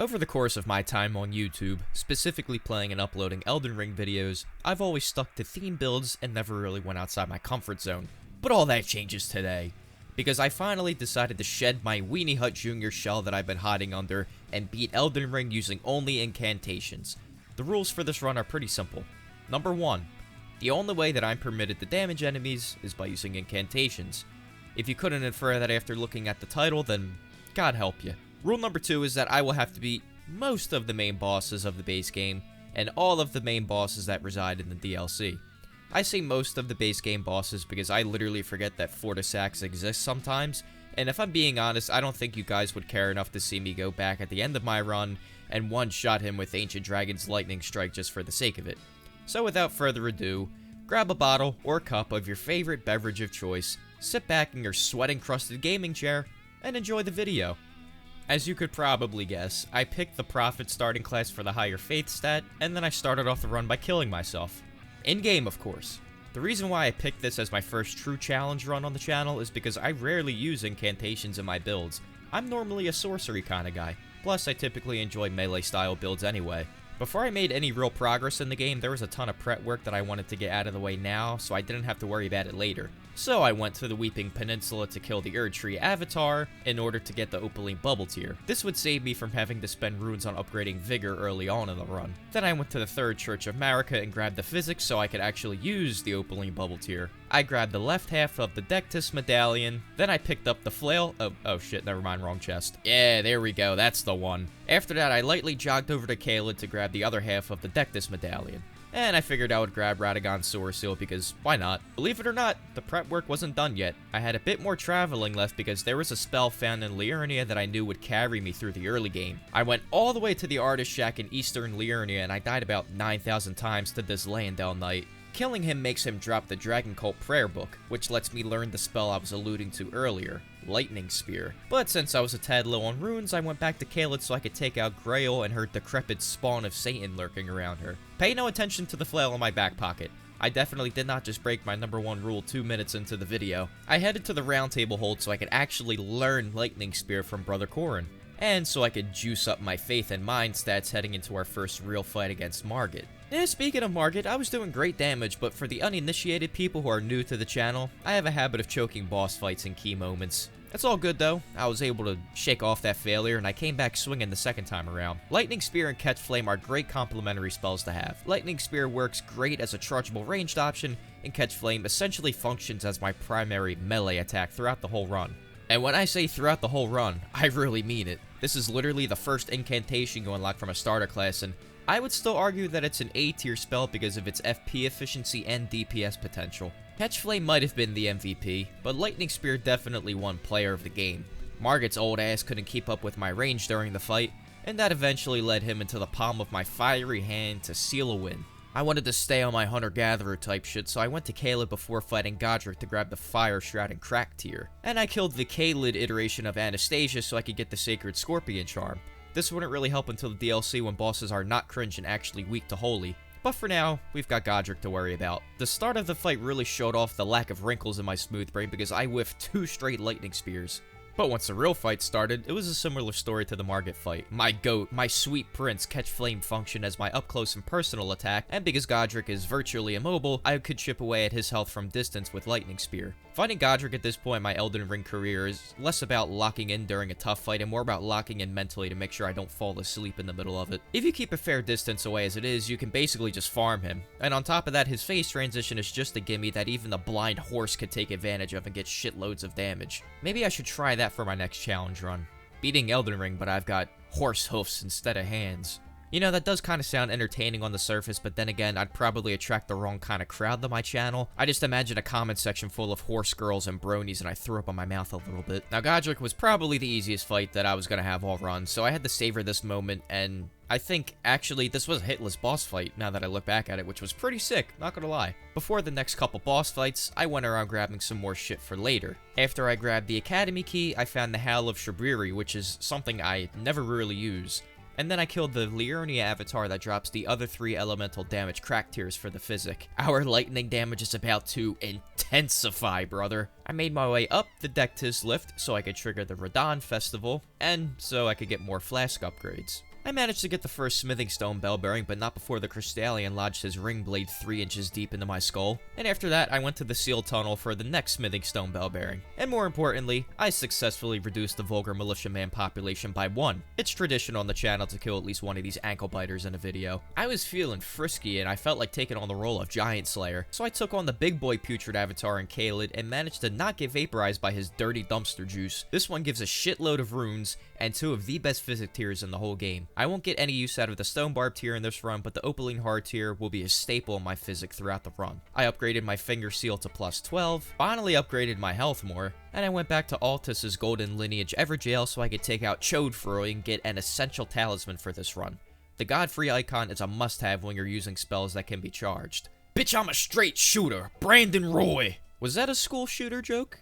Over the course of my time on YouTube, specifically playing and uploading Elden Ring videos, I've always stuck to theme builds and never really went outside my comfort zone. But all that changes today, because I finally decided to shed my Weenie Hut Jr. shell that I've been hiding under and beat Elden Ring using only incantations. The rules for this run are pretty simple. Number 1. The only way that I'm permitted to damage enemies is by using incantations. If you couldn't infer that after looking at the title, then God help you. Rule number 2 is that I will have to beat most of the main bosses of the base game, and all of the main bosses that reside in the DLC. I say most of the base game bosses because I literally forget that Fortisax exists sometimes, and if I'm being honest, I don't think you guys would care enough to see me go back at the end of my run and one-shot him with Ancient Dragon's Lightning Strike just for the sake of it. So without further ado, grab a bottle or cup of your favorite beverage of choice, sit back in your sweat-encrusted gaming chair, and enjoy the video. As you could probably guess, I picked the Prophet starting class for the higher faith stat, and then I started off the run by killing myself. In-game, of course. The reason why I picked this as my first true challenge run on the channel is because I rarely use incantations in my builds. I'm normally a sorcery kind of guy, plus I typically enjoy melee style builds anyway. Before I made any real progress in the game, there was a ton of prep work that I wanted to get out of the way now, so I didn't have to worry about it later. So I went to the Weeping Peninsula to kill the Erdtree Avatar in order to get the Opaline Bubble Tier. This would save me from having to spend runes on upgrading Vigor early on in the run. Then I went to the Third Church of Marika and grabbed the Physics so I could actually use the Opaline Bubble Tier. I grabbed the left half of the Dectus Medallion, then I picked up the Flail. Oh shit, never mind, wrong chest. Yeah, there we go, that's the one. After that, I lightly jogged over to Caelid to grab the other half of the Dectus Medallion. And I figured I would grab Radagon's Soar Seal because why not? Believe it or not, the prep work wasn't done yet. I had a bit more traveling left because there was a spell found in Liurnia that I knew would carry me through the early game. I went all the way to the Artist Shack in Eastern Liurnia and I died about 9,000 times to this Leondel Knight. Killing him makes him drop the Dragon Cult Prayer Book, which lets me learn the spell I was alluding to earlier, Lightning Spear. But since I was a tad low on runes, I went back to Caelid so I could take out Grail and her decrepit spawn of Satan lurking around her. Pay no attention to the flail in my back pocket. I definitely did not just break my number 1 rule 2 minutes into the video. I headed to the Round Table Hold so I could actually learn Lightning Spear from Brother Corrin, and so I could juice up my faith and mind stats heading into our first real fight against Margit. Speaking of Margit, I was doing great damage, but for the uninitiated people who are new to the channel, I have a habit of choking boss fights in key moments. It's all good though, I was able to shake off that failure and I came back swinging the second time around. Lightning Spear and Catch Flame are great complementary spells to have. Lightning Spear works great as a chargeable ranged option, and Catch Flame essentially functions as my primary melee attack throughout the whole run. And when I say throughout the whole run, I really mean it. This is literally the first incantation you unlock from a starter class, and I would still argue that it's an A tier spell because of its FP efficiency and DPS potential. Catch Flame might have been the MVP, but Lightning Spear definitely won player of the game. Margit's old ass couldn't keep up with my range during the fight, and that eventually led him into the palm of my fiery hand to seal a win. I wanted to stay on my hunter-gatherer type shit, so I went to Caelid before fighting Godric to grab the Fire Shroud and Crack tier. And I killed the Caelid iteration of Anastasia so I could get the Sacred Scorpion Charm. This wouldn't really help until the DLC when bosses are not cringe and actually weak to holy. But for now, we've got Godric to worry about. The start of the fight really showed off the lack of wrinkles in my smooth brain because I whiffed 2 straight lightning spears. But once the real fight started, it was a similar story to the Margit fight. My goat, my sweet prince, Catch Flame functioned as my up-close and personal attack, and because Godric is virtually immobile, I could chip away at his health from distance with Lightning Spear. Fighting Godric at this point in my Elden Ring career is less about locking in during a tough fight and more about locking in mentally to make sure I don't fall asleep in the middle of it. If you keep a fair distance away as it is, you can basically just farm him. And on top of that, his phase transition is just a gimme that even the blind horse could take advantage of and get shitloads of damage. Maybe I should try that for my next challenge run. Beating Elden Ring, but I've got horse hoofs instead of hands. You know, that does kind of sound entertaining on the surface, but then again, I'd probably attract the wrong kind of crowd to my channel. I just imagine a comment section full of horse girls and bronies, and I threw up on my mouth a little bit. Now, Godric was probably the easiest fight that I was going to have all run, so I had to savor this moment, and I think, actually, this was a hitless boss fight, now that I look back at it, which was pretty sick, not gonna lie. Before the next couple boss fights, I went around grabbing some more shit for later. After I grabbed the Academy Key, I found the Howl of Shabriri, which is something I never really use. And then I killed the Liurnia avatar that drops the other 3 elemental damage crack tiers for the physic. Our lightning damage is about to intensify, brother. I made my way up the Dectis lift so I could trigger the Radahn festival, and so I could get more flask upgrades. I managed to get the first smithing stone bell bearing, but not before the Crystallian lodged his ring blade 3 inches deep into my skull. And after that, I went to the seal tunnel for the next smithing stone bell bearing. And more importantly, I successfully reduced the vulgar militiaman population by 1. It's tradition on the channel to kill at least one of these ankle biters in a video. I was feeling frisky and I felt like taking on the role of Giant Slayer, so I took on the big boy putrid avatar in Kaled and managed to not get vaporized by his dirty dumpster juice. This one gives a shitload of runes and 2 of the best physic tiers in the whole game. I won't get any use out of the Stone Barb tier in this run, but the Opaline Hard tier will be a staple in my physic throughout the run. I upgraded my Finger Seal to plus 12, finally upgraded my health more, and I went back to Altus's Golden Lineage Everjail so I could take out Chodefroy and get an essential talisman for this run. The Godfrey icon is a must-have when you're using spells that can be charged. Bitch, I'm a straight shooter, Brandon Roy! Was that a school shooter joke?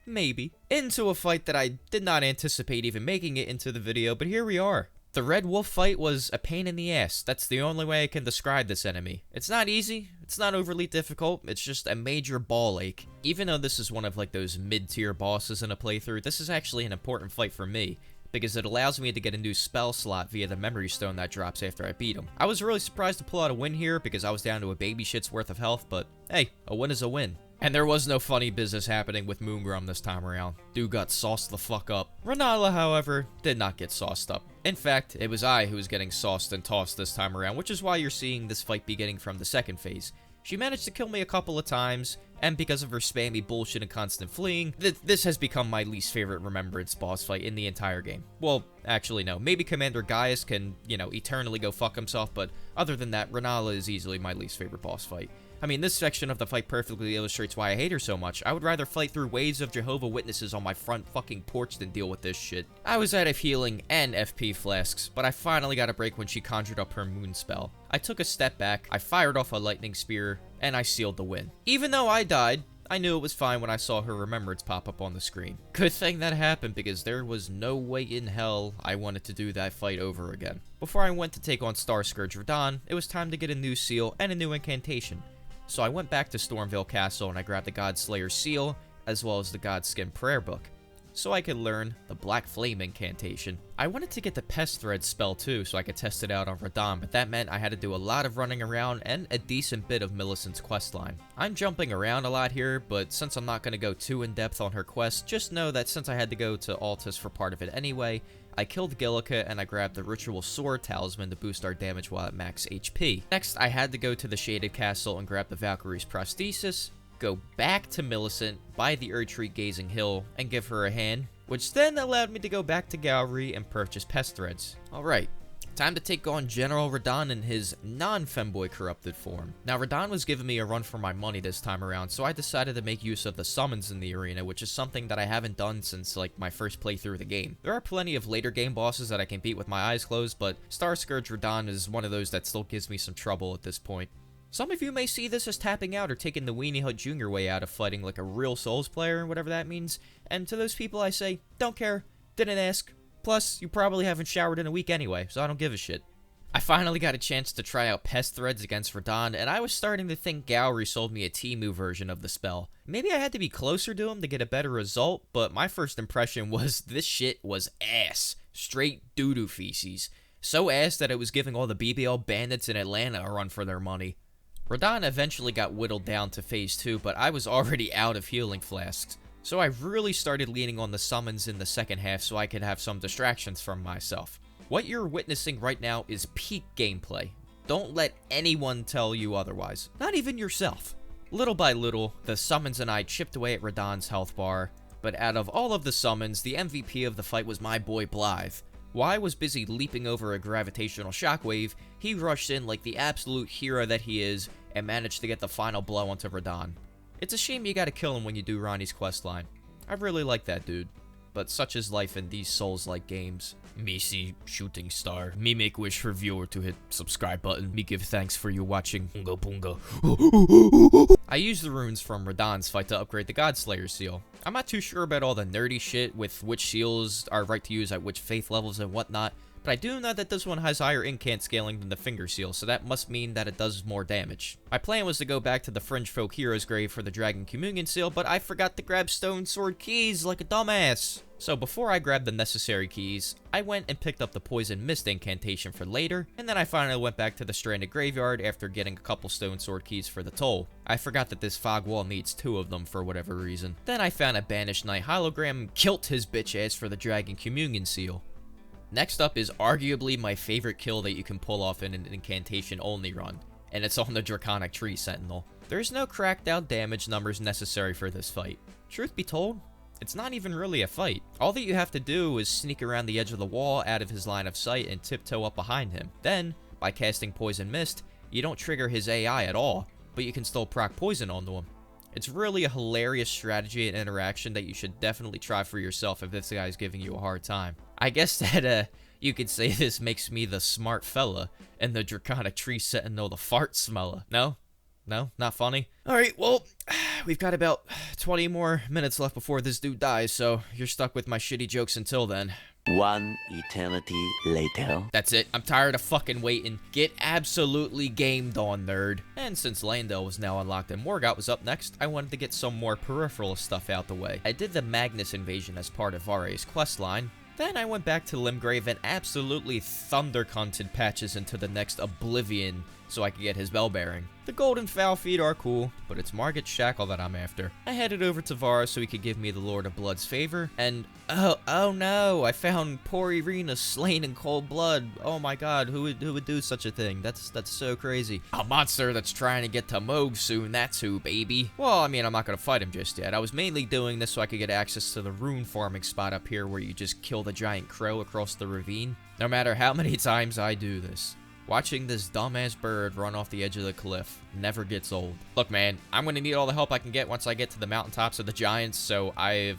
Maybe. Into a fight that I did not anticipate even making it into the video, but here we are. The Red Wolf fight was a pain in the ass. That's the only way I can describe this enemy. It's not easy, it's not overly difficult, it's just a major ball ache. Even though this is one of like those mid-tier bosses in a playthrough, this is actually an important fight for me, because it allows me to get a new spell slot via the memory stone that drops after I beat him. I was really surprised to pull out a win here because I was down to a baby shit's worth of health, but hey, a win is a win. And there was no funny business happening with Moongrum this time around. Dude got sauced the fuck up. Renala, however, did not get sauced up. In fact, it was I who was getting sauced and tossed this time around, which is why you're seeing this fight beginning from the second phase. She managed to kill me a couple of times, and because of her spammy bullshit and constant fleeing, this has become my least favorite Remembrance boss fight in the entire game. Well, actually no. Maybe Commander Gaius can, eternally go fuck himself, but other than that, Renala is easily my least favorite boss fight. I mean, this section of the fight perfectly illustrates why I hate her so much. I would rather fight through waves of Jehovah Witnesses on my front fucking porch than deal with this shit. I was out of healing and FP flasks, but I finally got a break when she conjured up her moon spell. I took a step back, I fired off a lightning spear, and I sealed the win. Even though I died, I knew it was fine when I saw her remembrance pop up on the screen. Good thing that happened because there was no way in hell I wanted to do that fight over again. Before I went to take on Star Scourge Radahn, it was time to get a new seal and a new incantation. So I went back to Stormvale Castle and I grabbed the Godslayer seal, as well as the Godskin Prayer Book, so I could learn the Black Flame Incantation. I wanted to get the Pest Thread spell too, so I could test it out on Radahn, but that meant I had to do a lot of running around and a decent bit of Millicent's questline. I'm jumping around a lot here, but since I'm not going to go too in-depth on her quest, just know that since I had to go to Altus for part of it anyway, I killed Gillica and I grabbed the Ritual Sword Talisman to boost our damage while at max HP. Next, I had to go to the Shaded Castle and grab the Valkyrie's Prosthesis, go back to Millicent, buy the Erdtree Gazing Hill, and give her a hand, which then allowed me to go back to Gallery and purchase Pest Threads. Alright, time to take on General Radahn in his non-femboy corrupted form. Now, Radahn was giving me a run for my money this time around, so I decided to make use of the summons in the arena, which is something that I haven't done since, my first playthrough of the game. There are plenty of later game bosses that I can beat with my eyes closed, but Star Scourge Radahn is one of those that still gives me some trouble at this point. Some of you may see this as tapping out or taking the Weenie Hut Jr. way out of fighting like a real Souls player, whatever that means, and to those people I say, don't care, didn't ask. Plus, you probably haven't showered in a week anyway, so I don't give a shit. I finally got a chance to try out Pest Threads against Radahn, and I was starting to think Gallery sold me a Temu version of the spell. Maybe I had to be closer to him to get a better result, but my first impression was this shit was ass. Straight doo-doo feces. So ass that it was giving all the BBL bandits in Atlanta a run for their money. Radahn eventually got whittled down to phase 2, but I was already out of healing flasks. So I really started leaning on the summons in the second half so I could have some distractions from myself. What you're witnessing right now is peak gameplay. Don't let anyone tell you otherwise. Not even yourself. Little by little, the summons and I chipped away at Radahn's health bar, but out of all of the summons, the MVP of the fight was my boy Blythe. While I was busy leaping over a gravitational shockwave, he rushed in like the absolute hero that he is and managed to get the final blow onto Radahn. It's a shame you gotta kill him when you do Ronnie's questline. I really like that dude, but such is life in these Souls-like games. Me see shooting star. Me make wish for viewer to hit subscribe button. Me give thanks for you watching. Punga punga. I used the runes from Radahn's fight to upgrade the Godslayer seal. I'm not too sure about all the nerdy shit with which seals are right to use at which faith levels and whatnot, But I do know that this one has higher incant scaling than the finger seal, so that must mean that it does more damage. My plan was to go back to the Fringe Folk Hero's grave for the Dragon Communion seal, but I forgot to grab Stone Sword keys like a dumbass. So before I grabbed the necessary keys, I went and picked up the Poison Mist incantation for later, and then I finally went back to the Stranded Graveyard after getting a couple Stone Sword keys for the toll. I forgot that this fog wall needs 2 of them for whatever reason. Then I found a Banished Knight hologram and kilt his bitch ass for the Dragon Communion seal. Next up is arguably my favorite kill that you can pull off in an incantation only run, and it's on the Draconic Tree Sentinel. There's no crackdown damage numbers necessary for this fight. Truth be told, it's not even really a fight. All that you have to do is sneak around the edge of the wall out of his line of sight and tiptoe up behind him. Then, by casting Poison Mist, you don't trigger his AI at all, but you can still proc poison onto him. It's really a hilarious strategy and interaction that you should definitely try for yourself if this guy's giving you a hard time. I guess that, you could say this makes me the smart fella, and the Draconic Tree Sentinel the fart smeller. No? No? Not funny? Alright, well, we've got about 20 more minutes left before this dude dies, so you're stuck with my shitty jokes until then. One eternity later. That's it. I'm tired of fucking waiting. Get absolutely gamed on, nerd. And since Landale was now unlocked and Morgott was up next, I wanted to get some more peripheral stuff out the way. I did the Magnus invasion as part of Vare's questline. Then I went back to Limgrave and absolutely thundercunted patches into the next Oblivion so I could get his bell bearing. The golden foul feet are cool, but it's Margit's shackle that I'm after. I headed over to Vara so he could give me the Lord of Blood's favor, and oh no, I found poor Irina slain in cold blood. Oh my god, who would do such a thing? That's so crazy. A monster that's trying to get to Moog soon, that's who, baby. Well, I mean, I'm not gonna fight him just yet. I was mainly doing this so I could get access to the rune farming spot up here where you just kill the giant crow across the ravine. No matter how many times I do this, watching this dumbass bird run off the edge of the cliff never gets old. Look, man, I'm gonna need all the help I can get once I get to the mountaintops of the giants, so I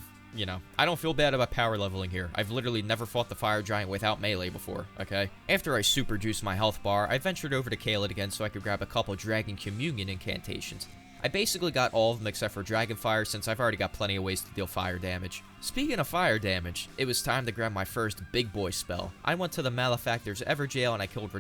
don't feel bad about power leveling here. I've literally never fought the fire giant without melee before, okay? After I super juiced my health bar, I ventured over to Caelid again so I could grab a couple Dragon Communion incantations. I basically got all of them except for Dragonfire since I've already got plenty of ways to deal fire damage. Speaking of fire damage, it was time to grab my first big boy spell. I went to the Malefactor's Everjail and I killed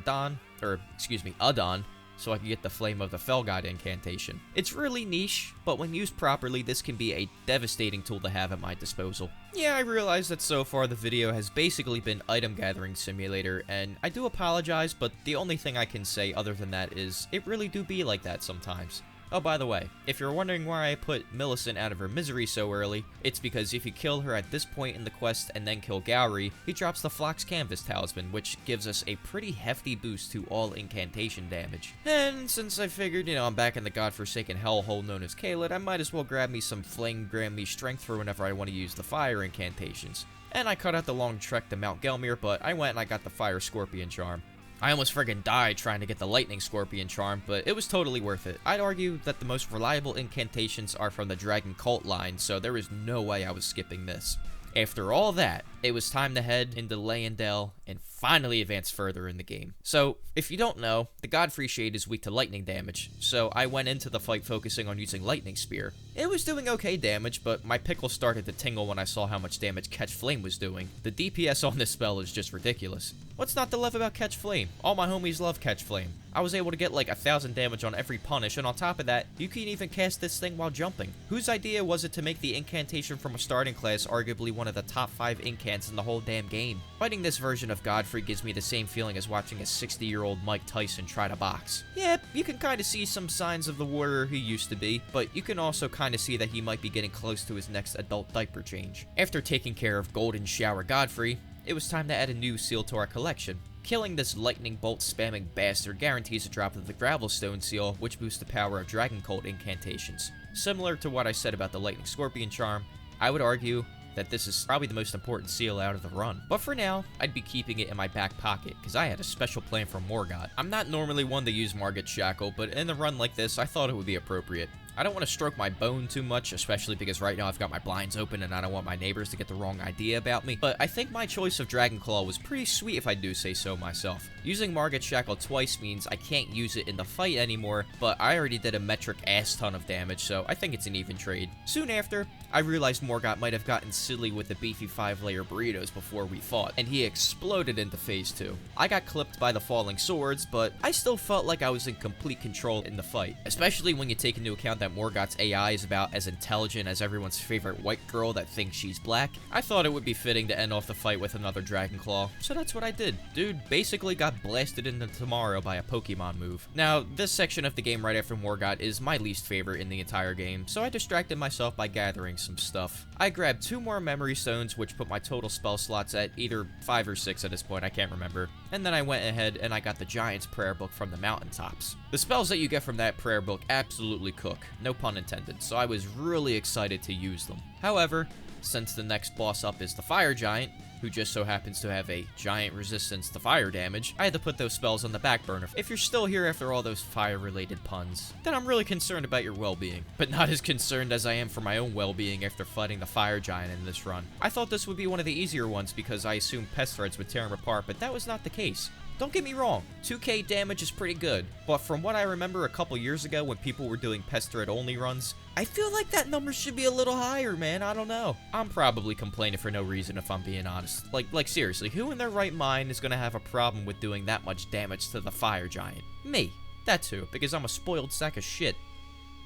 Adon, so I could get the Flame of the Fell God incantation. It's really niche, but when used properly, this can be a devastating tool to have at my disposal. Yeah, I realize that so far the video has basically been item gathering simulator, and I do apologize, but the only thing I can say other than that is, it really do be like that sometimes. Oh, by the way, if you're wondering why I put Millicent out of her misery so early, it's because if you kill her at this point in the quest and then kill Gowry, he drops the Flox Canvas Talisman, which gives us a pretty hefty boost to all incantation damage. And since I figured, I'm back in the godforsaken hellhole known as Caelid, I might as well grab me some flame grant me strength for whenever I want to use the fire incantations. And I cut out the long trek to Mount Gelmir, but I went and I got the Fire Scorpion Charm. I almost friggin' died trying to get the Lightning Scorpion Charm, but it was totally worth it. I'd argue that the most reliable incantations are from the Dragon Cult line, so there is no way I was skipping this. After all that, it was time to head into Leyendell and finally advance further in the game. So, if you don't know, the Godfrey Shade is weak to lightning damage, so I went into the fight focusing on using Lightning Spear. It was doing okay damage, but my pickle started to tingle when I saw how much damage Catch Flame was doing. The DPS on this spell is just ridiculous. What's not to love about Catch Flame? All my homies love Catch Flame. I was able to get like 1,000 damage on every punish, and on top of that, you can even cast this thing while jumping. Whose idea was it to make the incantation from a starting class arguably one of the top 5 incants in the whole damn game? Fighting this version of Godfrey gives me the same feeling as watching a 60-year-old Mike Tyson try to box. Yeah, you can kind of see some signs of the warrior he used to be, but you can also kind of see that he might be getting close to his next adult diaper change. After taking care of Golden Shower Godfrey, it was time to add a new seal to our collection. Killing this lightning bolt spamming bastard guarantees a drop of the Gravelstone seal, which boosts the power of Dragon Cult incantations. Similar to what I said about the Lightning Scorpion Charm, I would argue that this is probably the most important seal out of the run. But for now, I'd be keeping it in my back pocket, because I had a special plan for Morgott. I'm not normally one to use Margit's Shackle, but in a run like this, I thought it would be appropriate. I don't want to stroke my bone too much, especially because right now I've got my blinds open and I don't want my neighbors to get the wrong idea about me, but I think my choice of Dragon Claw was pretty sweet if I do say so myself. Using Margit Shackle twice means I can't use it in the fight anymore, but I already did a metric ass ton of damage, so I think it's an even trade. Soon after, I realized Morgott might have gotten silly with the beefy 5-layer burritos before we fought, and he exploded into phase 2. I got clipped by the falling swords, but I still felt like I was in complete control in the fight, especially when you take into account that Morgott's AI is about as intelligent as everyone's favorite white girl that thinks she's black. I thought it would be fitting to end off the fight with another Dragon Claw, so that's what I did. Dude basically got blasted into tomorrow by a Pokemon move. Now, this section of the game right after Morgott is my least favorite in the entire game, so I distracted myself by gathering some stuff. I grabbed 2 more memory stones, which put my total spell slots at either 5 or 6 at this point, I can't remember. And then I went ahead and I got the Giant's Prayer Book from the mountaintops. The spells that you get from that prayer book absolutely cook, no pun intended, so I was really excited to use them. However, since the next boss up is the Fire Giant, who just so happens to have a giant resistance to fire damage, I had to put those spells on the back burner. If you're still here after all those fire-related puns, then I'm really concerned about your well-being. But not as concerned as I am for my own well-being after fighting the Fire Giant in this run. I thought this would be one of the easier ones because I assumed pest threads would tear him apart, but that was not the case. Don't get me wrong, 2k damage is pretty good, but from what I remember a couple years ago when people were doing pest thread only runs, I feel like that number should be a little higher, man, I don't know. I'm probably complaining for no reason if I'm being honest. Like seriously, who in their right mind is gonna have a problem with doing that much damage to the Fire Giant? Me. That too, because I'm a spoiled sack of shit.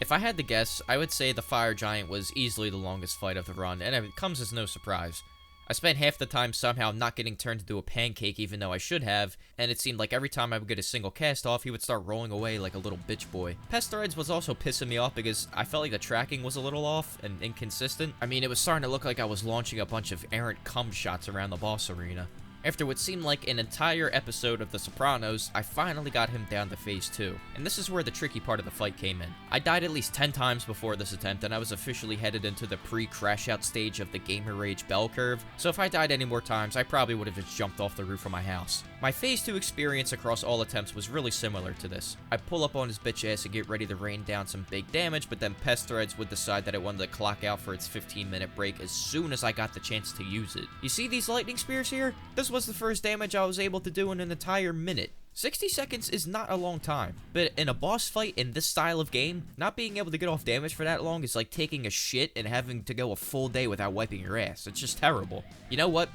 If I had to guess, I would say the Fire Giant was easily the longest fight of the run, and it comes as no surprise. I spent half the time somehow not getting turned into a pancake even though I should have, and it seemed like every time I would get a single cast off, he would start rolling away like a little bitch boy. Pest Threads was also pissing me off because I felt like the tracking was a little off and inconsistent. I mean, it was starting to look like I was launching a bunch of errant cum shots around the boss arena. After what seemed like an entire episode of The Sopranos, I finally got him down to phase 2, and this is where the tricky part of the fight came in. I died at least 10 times before this attempt, and I was officially headed into the pre-crash out stage of the Gamer Rage bell curve, so if I died any more times, I probably would have just jumped off the roof of my house. My phase 2 experience across all attempts was really similar to this. I'd pull up on his bitch ass and get ready to rain down some big damage, but then Pest Threads would decide that it wanted to clock out for its 15-minute break as soon as I got the chance to use it. You see these lightning spears here? This was the first damage I was able to do in an entire minute. 60 seconds is not a long time, but in a boss fight in this style of game, not being able to get off damage for that long is like taking a shit and having to go a full day without wiping your ass. It's just terrible. You know what?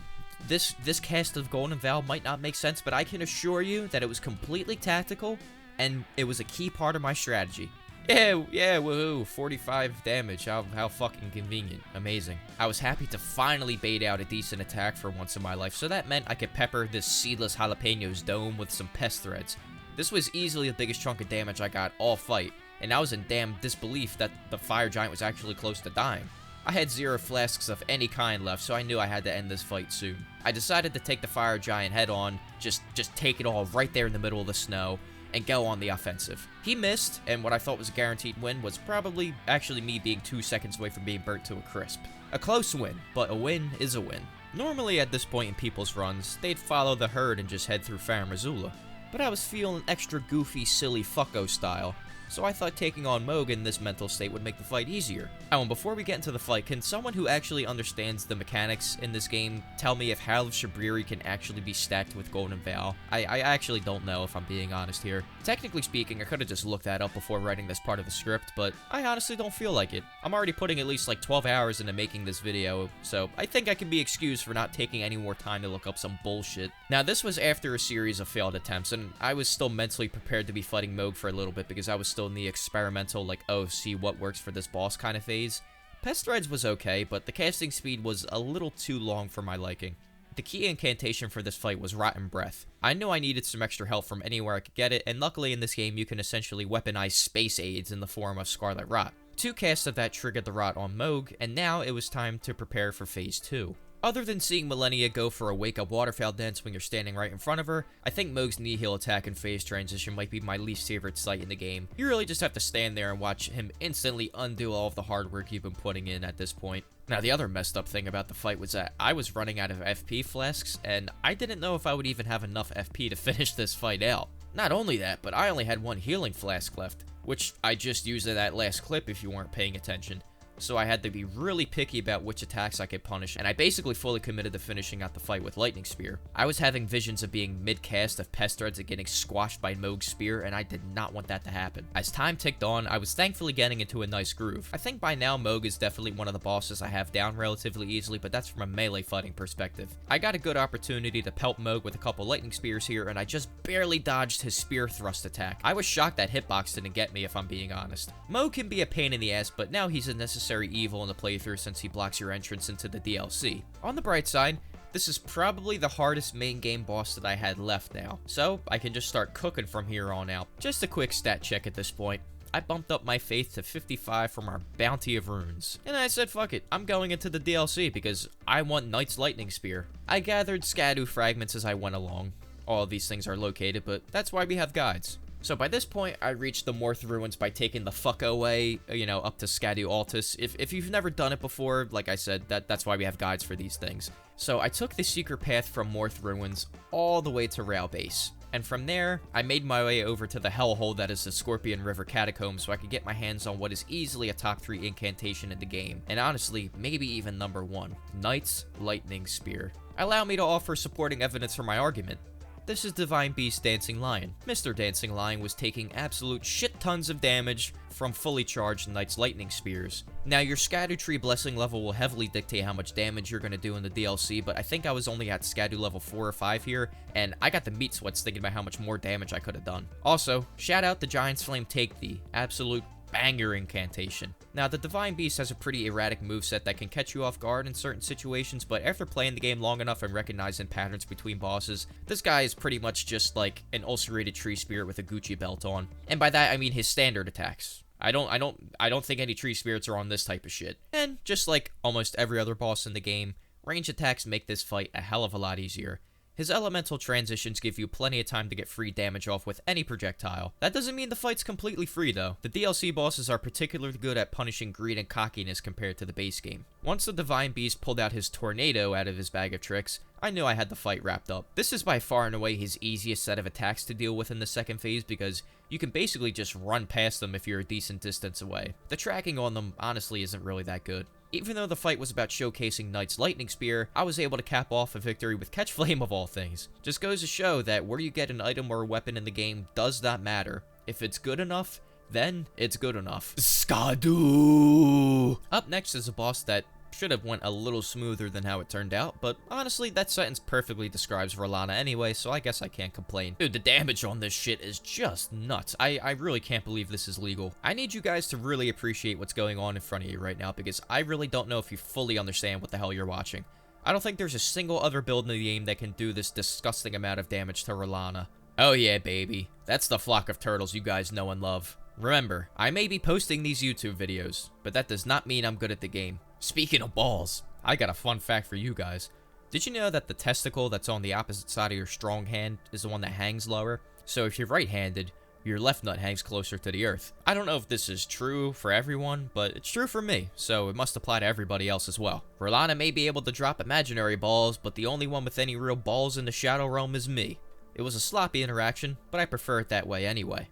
This cast of Golden Vow might not make sense, but I can assure you that it was completely tactical, and it was a key part of my strategy. Yeah, woohoo, 45 damage, how fucking convenient, amazing. I was happy to finally bait out a decent attack for once in my life, so that meant I could pepper this seedless jalapenos dome with some pest threads. This was easily the biggest chunk of damage I got all fight, and I was in damn disbelief that the Fire Giant was actually close to dying. I had 0 flasks of any kind left, so I knew I had to end this fight soon. I decided to take the Fire Giant head on, just take it all right there in the middle of the snow, and go on the offensive. He missed, and what I thought was a guaranteed win was probably actually me being 2 seconds away from being burnt to a crisp. A close win, but a win is a win. Normally at this point in people's runs, they'd follow the herd and just head through Farum Azula, but I was feeling extra goofy, silly fucko style, so I thought taking on Mohg in this mental state would make the fight easier. Oh, and before we get into the fight, can someone who actually understands the mechanics in this game tell me if Howl of Shabriri can actually be stacked with Golden Vow? I actually don't know if I'm being honest here. Technically speaking, I could have just looked that up before writing this part of the script, but I honestly don't feel like it. I'm already putting at least like 12 hours into making this video, so I think I can be excused for not taking any more time to look up some bullshit. Now, this was after a series of failed attempts, and I was still mentally prepared to be fighting Mohg for a little bit because I was still in the experimental, like, oh, see what works for this boss kind of phase. Pest Threads was okay, but the casting speed was a little too long for my liking. The key incantation for this fight was Rotten Breath. I knew I needed some extra help from anywhere I could get it, and luckily in this game you can essentially weaponize space aids in the form of Scarlet Rot. 2 casts of that triggered the Rot on Mohg, and now it was time to prepare for Phase 2. Other than seeing Millennia go for a wake-up waterfowl dance when you're standing right in front of her, I think Mohg's knee heal attack and phase transition might be my least favorite sight in the game. You really just have to stand there and watch him instantly undo all of the hard work you've been putting in at this point. Now, the other messed up thing about the fight was that I was running out of FP flasks, and I didn't know if I would even have enough FP to finish this fight out. Not only that, but I only had 1 healing flask left. which I just used in that last clip if you weren't paying attention. So I had to be really picky about which attacks I could punish, and I basically fully committed to finishing out the fight with Lightning Spear. I was having visions of being mid-cast of Pest Threads and getting squashed by Mohg's Spear, and I did not want that to happen. As time ticked on, I was thankfully getting into a nice groove. I think by now Mohg is definitely one of the bosses I have down relatively easily, but that's from a melee fighting perspective. I got a good opportunity to pelt Mohg with a couple Lightning Spears here, and I just barely dodged his Spear Thrust attack. I was shocked that Hitbox didn't get me, if I'm being honest. Mohg can be a pain in the ass, but now he's a necessary evil in the playthrough since he blocks your entrance into the DLC. On the bright side, this is probably the hardest main game boss that I had left now, so I can just start cooking from here on out. Just a quick stat check at this point. I bumped up my faith to 55 from our bounty of runes. And I said, fuck it, I'm going into the DLC because I want Knight's Lightning Spear. I gathered Scadu fragments as I went along. All of these things are located, but that's why we have guides. So by this point, I reached the Morth Ruins by taking the fuck away, up to Scadu Altus. If you've never done it before, like I said, that's why we have guides for these things. So I took the secret path from Morth Ruins all the way to Rail Base. And from there, I made my way over to the hellhole that is the Scorpion River Catacomb so I could get my hands on what is easily a top 3 incantation in the game. And honestly, maybe even number 1, Knight's Lightning Spear. Allow me to offer supporting evidence for my argument. This is Divine Beast Dancing Lion. Mr. Dancing Lion was taking absolute shit tons of damage from fully charged Knight's Lightning Spears. Now, your Scadu Tree Blessing level will heavily dictate how much damage you're going to do in the DLC, but I think I was only at Scadu level 4 or 5 here, and I got the meat sweats thinking about how much more damage I could have done. Also, shout out the Giant's Flame Take Thee, absolute banger incantation. Now, the Divine Beast has a pretty erratic moveset that can catch you off guard in certain situations, but after playing the game long enough and recognizing patterns between bosses, this guy is pretty much just like an ulcerated tree spirit with a Gucci belt on. And by that, I mean his standard attacks. I don't think any tree spirits are on this type of shit. And just like almost every other boss in the game, range attacks make this fight a hell of a lot easier. His elemental transitions give you plenty of time to get free damage off with any projectile. That doesn't mean the fight's completely free though. The DLC bosses are particularly good at punishing greed and cockiness compared to the base game. Once the Divine Beast pulled out his Tornado out of his bag of tricks, I knew I had the fight wrapped up. This is by far and away his easiest set of attacks to deal with in the second phase because you can basically just run past them if you're a decent distance away. The tracking on them honestly isn't really that good. Even though the fight was about showcasing Knight's Lightning Spear, I was able to cap off a victory with Catch Flame of all things. Just goes to show that where you get an item or a weapon in the game does not matter. If it's good enough, then it's good enough. Scadu! Up next is a boss that should have went a little smoother than how it turned out, but honestly, that sentence perfectly describes R'Lana anyway, so I guess I can't complain. Dude, the damage on this shit is just nuts. I really can't believe this is legal. I need you guys to really appreciate what's going on in front of you right now, because I really don't know if you fully understand what the hell you're watching. I don't think there's a single other build in the game that can do this disgusting amount of damage to R'Lana. Oh yeah, baby. That's the flock of turtles you guys know and love. Remember, I may be posting these YouTube videos, but that does not mean I'm good at the game. Speaking of balls, I got a fun fact for you guys. Did you know that the testicle that's on the opposite side of your strong hand is the one that hangs lower? So if you're right-handed, your left nut hangs closer to the earth. I don't know if this is true for everyone, but it's true for me, so it must apply to everybody else as well. R'Lana may be able to drop imaginary balls, but the only one with any real balls in the Shadow Realm is me. It was a sloppy interaction, but I prefer it that way anyway.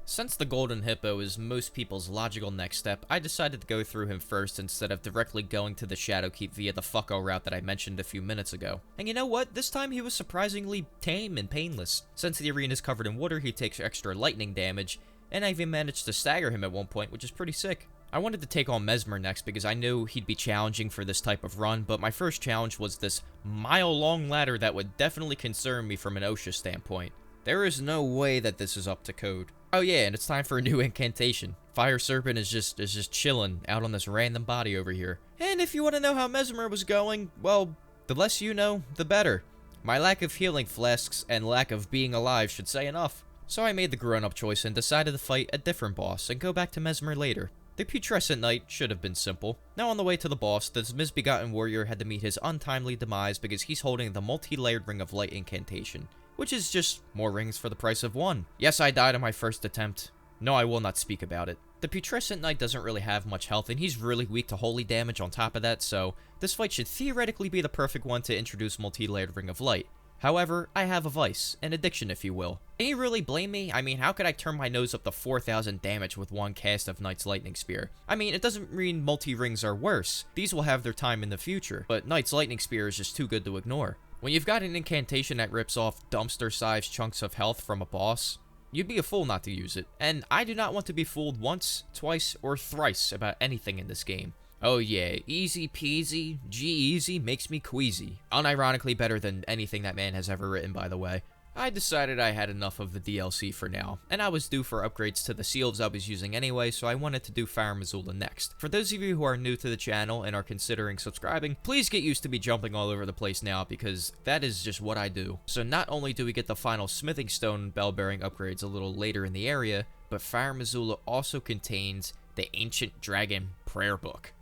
Since the Golden Hippo is most people's logical next step, I decided to go through him first instead of directly going to the Shadowkeep via the fucko route that I mentioned a few minutes ago. And you know what? This time he was surprisingly tame and painless. Since the arena is covered in water, he takes extra lightning damage, and I even managed to stagger him at one point, which is pretty sick. I wanted to take on Mesmer next because I knew he'd be challenging for this type of run, but my first challenge was this mile-long ladder that would definitely concern me from an OSHA standpoint. There is no way that this is up to code. Oh yeah, and it's time for a new incantation. Fire Serpent is just chilling out on this random body over here. And if you want to know how Mesmer was going, well, the less you know, the better. My lack of healing flasks and lack of being alive should say enough. So I made the grown-up choice and decided to fight a different boss and go back to Mesmer later. The Putrescent Knight should have been simple. Now on the way to the boss, this misbegotten warrior had to meet his untimely demise because he's holding the multi-layered Ring of Light incantation, which is just more rings for the price of one. Yes, I died on my first attempt. No, I will not speak about it. The Putrescent Knight doesn't really have much health, and he's really weak to holy damage on top of that, so this fight should theoretically be the perfect one to introduce multi-layered Ring of Light. However, I have a vice, an addiction if you will. Can you really blame me? I mean, how could I turn my nose up to 4,000 damage with one cast of Knight's Lightning Spear? I mean, it doesn't mean multi-rings are worse. These will have their time in the future, but Knight's Lightning Spear is just too good to ignore. When you've got an incantation that rips off dumpster-sized chunks of health from a boss, you'd be a fool not to use it. And I do not want to be fooled once, twice, or thrice about anything in this game. Oh yeah, easy peasy, G-easy makes me queasy. Unironically better than anything that man has ever written, by the way. I decided I had enough of the DLC for now, and I was due for upgrades to the seals I was using anyway, so I wanted to do Fire Missoula next. For those of you who are new to the channel and are considering subscribing, please get used to me jumping all over the place now, because that is just what I do. So not only do we get the final smithing stone bell bearing upgrades a little later in the area, but Fire Missoula also contains the Ancient Dragon Prayer Book.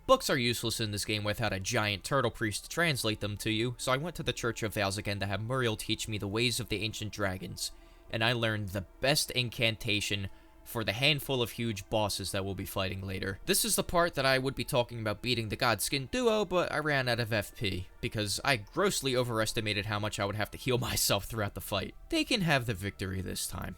Books are useless in this game without a giant turtle priest to translate them to you, so I went to the Church of Vales again to have Muriel teach me the ways of the ancient dragons, and I learned the best incantation for the handful of huge bosses that we'll be fighting later. This is the part that I would be talking about beating the Godskin duo, but I ran out of FP, because I grossly overestimated how much I would have to heal myself throughout the fight. They can have the victory this time.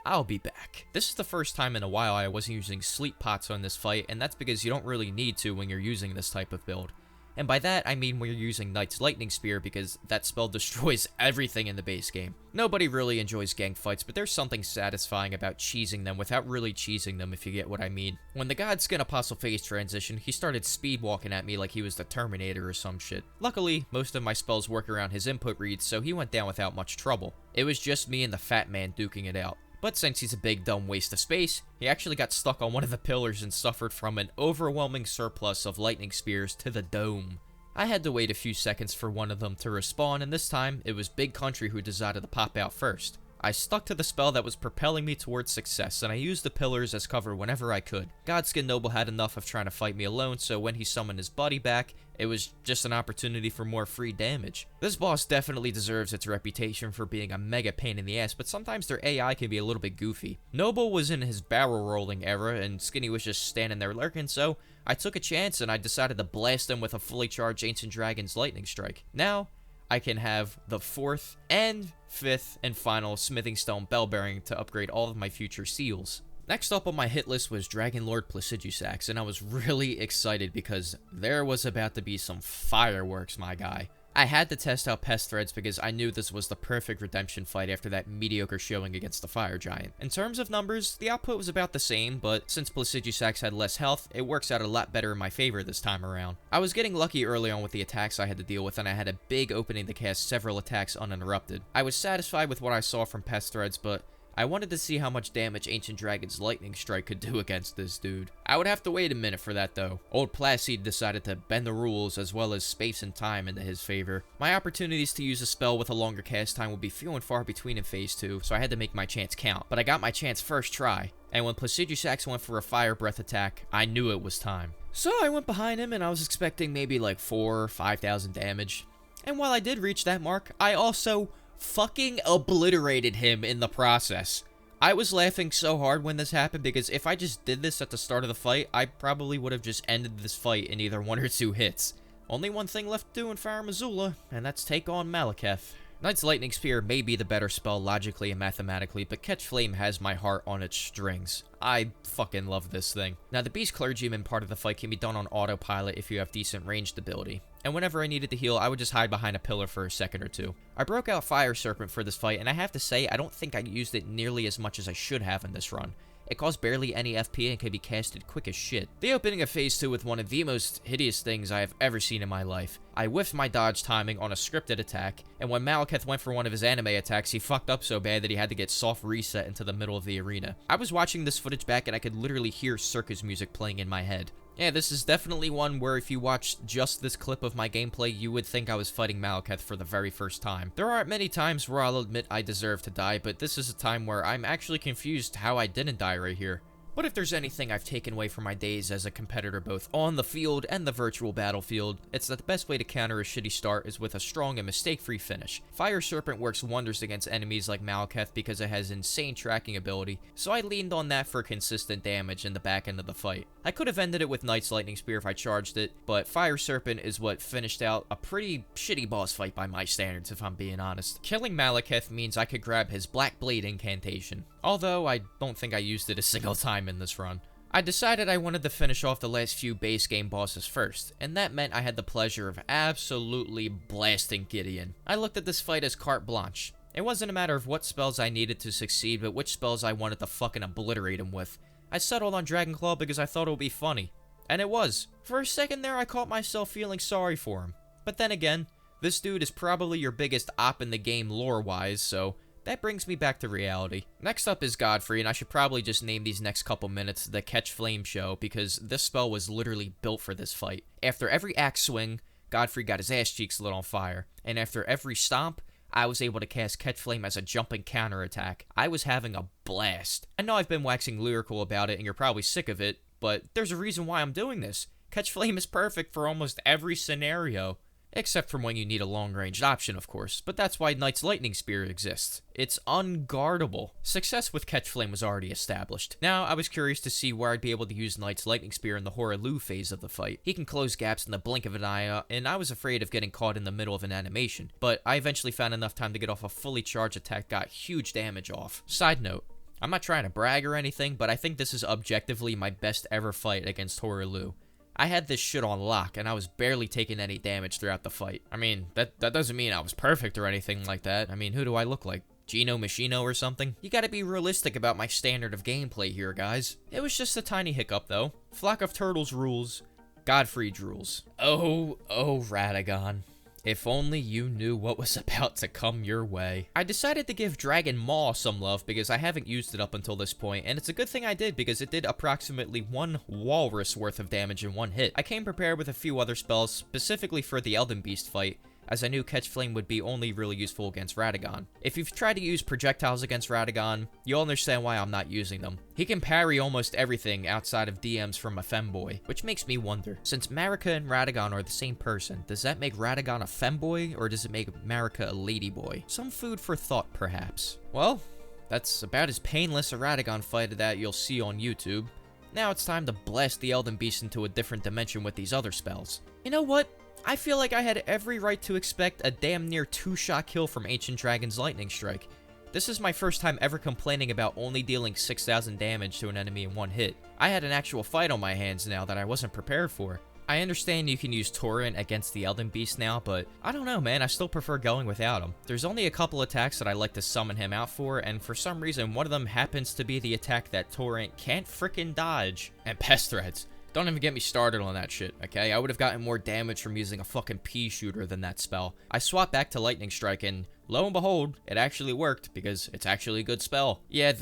I'll be back. This is the first time in a while I wasn't using sleep pots on this fight, and that's because you don't really need to when you're using this type of build. And by that, I mean when you're using Knight's Lightning Spear, because that spell destroys everything in the base game. Nobody really enjoys gang fights, but there's something satisfying about cheesing them without really cheesing them, if you get what I mean. When the Godskin Apostle phase transition, he started speed walking at me like he was the Terminator or some shit. Luckily, most of my spells work around his input reads, so he went down without much trouble. It was just me and the fat man duking it out. But since he's a big dumb waste of space, he actually got stuck on one of the pillars and suffered from an overwhelming surplus of lightning spears to the dome. I had to wait a few seconds for one of them to respawn, and this time, it was Big Country who decided to pop out first. I stuck to the spell that was propelling me towards success, and I used the pillars as cover whenever I could. Godskin Noble had enough of trying to fight me alone, so when he summoned his buddy back, it was just an opportunity for more free damage. This boss definitely deserves its reputation for being a mega pain in the ass, but sometimes their AI can be a little bit goofy. Noble was in his barrel rolling era, and Skinny was just standing there lurking, so I took a chance and I decided to blast him with a fully charged Ancient Dragon's Lightning Strike. Now, I can have the 4th and 5th and final Smithing Stone Bell Bearing to upgrade all of my future seals. Next up on my hit list was Dragon Lord Placidusax, and I was really excited because there was about to be some fireworks, my guy. I had to test out Pest Threads because I knew this was the perfect redemption fight after that mediocre showing against the Fire Giant. In terms of numbers, the output was about the same, but since Placidusax had less health, it works out a lot better in my favor this time around. I was getting lucky early on with the attacks I had to deal with, and I had a big opening to cast several attacks uninterrupted. I was satisfied with what I saw from Pest Threads, but I wanted to see how much damage Ancient Dragon's Lightning Strike could do against this dude. I would have to wait a minute for that though. Old Placid decided to bend the rules as well as space and time into his favor. My opportunities to use a spell with a longer cast time would be few and far between in Phase 2, so I had to make my chance count. But I got my chance first try, and when Placidusax went for a Fire Breath attack, I knew it was time. So I went behind him and I was expecting maybe like 4,000 or 5,000 damage. And while I did reach that mark, I also fucking obliterated him in the process. I was laughing so hard when this happened because if I just did this at the start of the fight, I probably would have just ended this fight in either 1 or 2 hits. Only one thing left to do in Fire Missoula, and that's take on Malekith. Knight's Lightning Spear may be the better spell logically and mathematically, but Catch Flame has my heart on its strings. I fucking love this thing. Now, the Beast Clergyman part of the fight can be done on autopilot if you have decent ranged ability, and whenever I needed to heal, I would just hide behind a pillar for a second or two. I broke out Fire Serpent for this fight, and I have to say, I don't think I used it nearly as much as I should have in this run. It caused barely any FP and can be casted quick as shit. The opening of Phase 2 with one of the most hideous things I have ever seen in my life. I whiffed my dodge timing on a scripted attack, and when Malekith went for one of his anime attacks, he fucked up so bad that he had to get soft reset into the middle of the arena. I was watching this footage back and I could literally hear circus music playing in my head. Yeah, this is definitely one where if you watched just this clip of my gameplay, you would think I was fighting Malekith for the very first time. There aren't many times where I'll admit I deserve to die, but this is a time where I'm actually confused how I didn't die right here. But if there's anything I've taken away from my days as a competitor both on the field and the virtual battlefield, it's that the best way to counter a shitty start is with a strong and mistake-free finish. Fire Serpent works wonders against enemies like Malekith because it has insane tracking ability, so I leaned on that for consistent damage in the back end of the fight. I could have ended it with Knight's Lightning Spear if I charged it, but Fire Serpent is what finished out a pretty shitty boss fight by my standards, if I'm being honest. Killing Malekith means I could grab his Black Blade Incantation, although I don't think I used it a single time in this run. I decided I wanted to finish off the last few base game bosses first, and that meant I had the pleasure of absolutely blasting Gideon. I looked at this fight as carte blanche. It wasn't a matter of what spells I needed to succeed, but which spells I wanted to fucking obliterate him with. I settled on Dragonclaw because I thought it would be funny. And it was. For a second there, I caught myself feeling sorry for him. But then again, this dude is probably your biggest op in the game lore-wise, so that brings me back to reality. Next up is Godfrey, and I should probably just name these next couple minutes the Catch Flame Show, because this spell was literally built for this fight. After every axe swing, Godfrey got his ass cheeks lit on fire, and after every stomp, I was able to cast Catch Flame as a jumping counterattack. I was having a blast. I know I've been waxing lyrical about it, and you're probably sick of it, but there's a reason why I'm doing this. Catch Flame is perfect for almost every scenario. Except for when you need a long-range option, of course, but that's why Knight's Lightning Spear exists. It's unguardable. Success with Catch Flame was already established. Now, I was curious to see where I'd be able to use Knight's Lightning Spear in the Hoarah phase of the fight. He can close gaps in the blink of an eye, and I was afraid of getting caught in the middle of an animation, but I eventually found enough time to get off a fully charged attack, got huge damage off. Side note, I'm not trying to brag or anything, but I think this is objectively my best ever fight against Hoarah. I had this shit on lock, and I was barely taking any damage throughout the fight. I mean, that doesn't mean I was perfect or anything like that. I mean, who do I look like? Gino Machino or something? You gotta be realistic about my standard of gameplay here, guys. It was just a tiny hiccup, though. Flock of Turtles rules. Godfrey drools. Oh, Radagon. If only you knew what was about to come your way. I decided to give Dragon Maw some love because I haven't used it up until this point, and it's a good thing I did because it did approximately 1 walrus worth of damage in one hit. I came prepared with a few other spells, specifically for the Elden Beast fight, as I knew Catch Flame would be only really useful against Radagon. If you've tried to use projectiles against Radagon, you'll understand why I'm not using them. He can parry almost everything outside of DMs from a femboy, which makes me wonder, since Marika and Radagon are the same person, does that make Radagon a femboy, or does it make Marika a ladyboy? Some food for thought, perhaps. Well, that's about as painless a Radagon fight that you'll see on YouTube. Now it's time to blast the Elden Beast into a different dimension with these other spells. You know what? I feel like I had every right to expect a damn near 2-shot kill from Ancient Dragon's Lightning Strike. This is my first time ever complaining about only dealing 6,000 damage to an enemy in one hit. I had an actual fight on my hands now that I wasn't prepared for. I understand you can use Torrent against the Elden Beast now, but I don't know, man, I still prefer going without him. There's only a couple attacks that I like to summon him out for, and for some reason one of them happens to be the attack that Torrent can't frickin' dodge. And Pest Threads. Don't even get me started on that shit, okay? I would have gotten more damage from using a fucking pea shooter than that spell. I swapped back to Lightning Strike, and lo and behold, it actually worked, because it's actually a good spell. Yeah,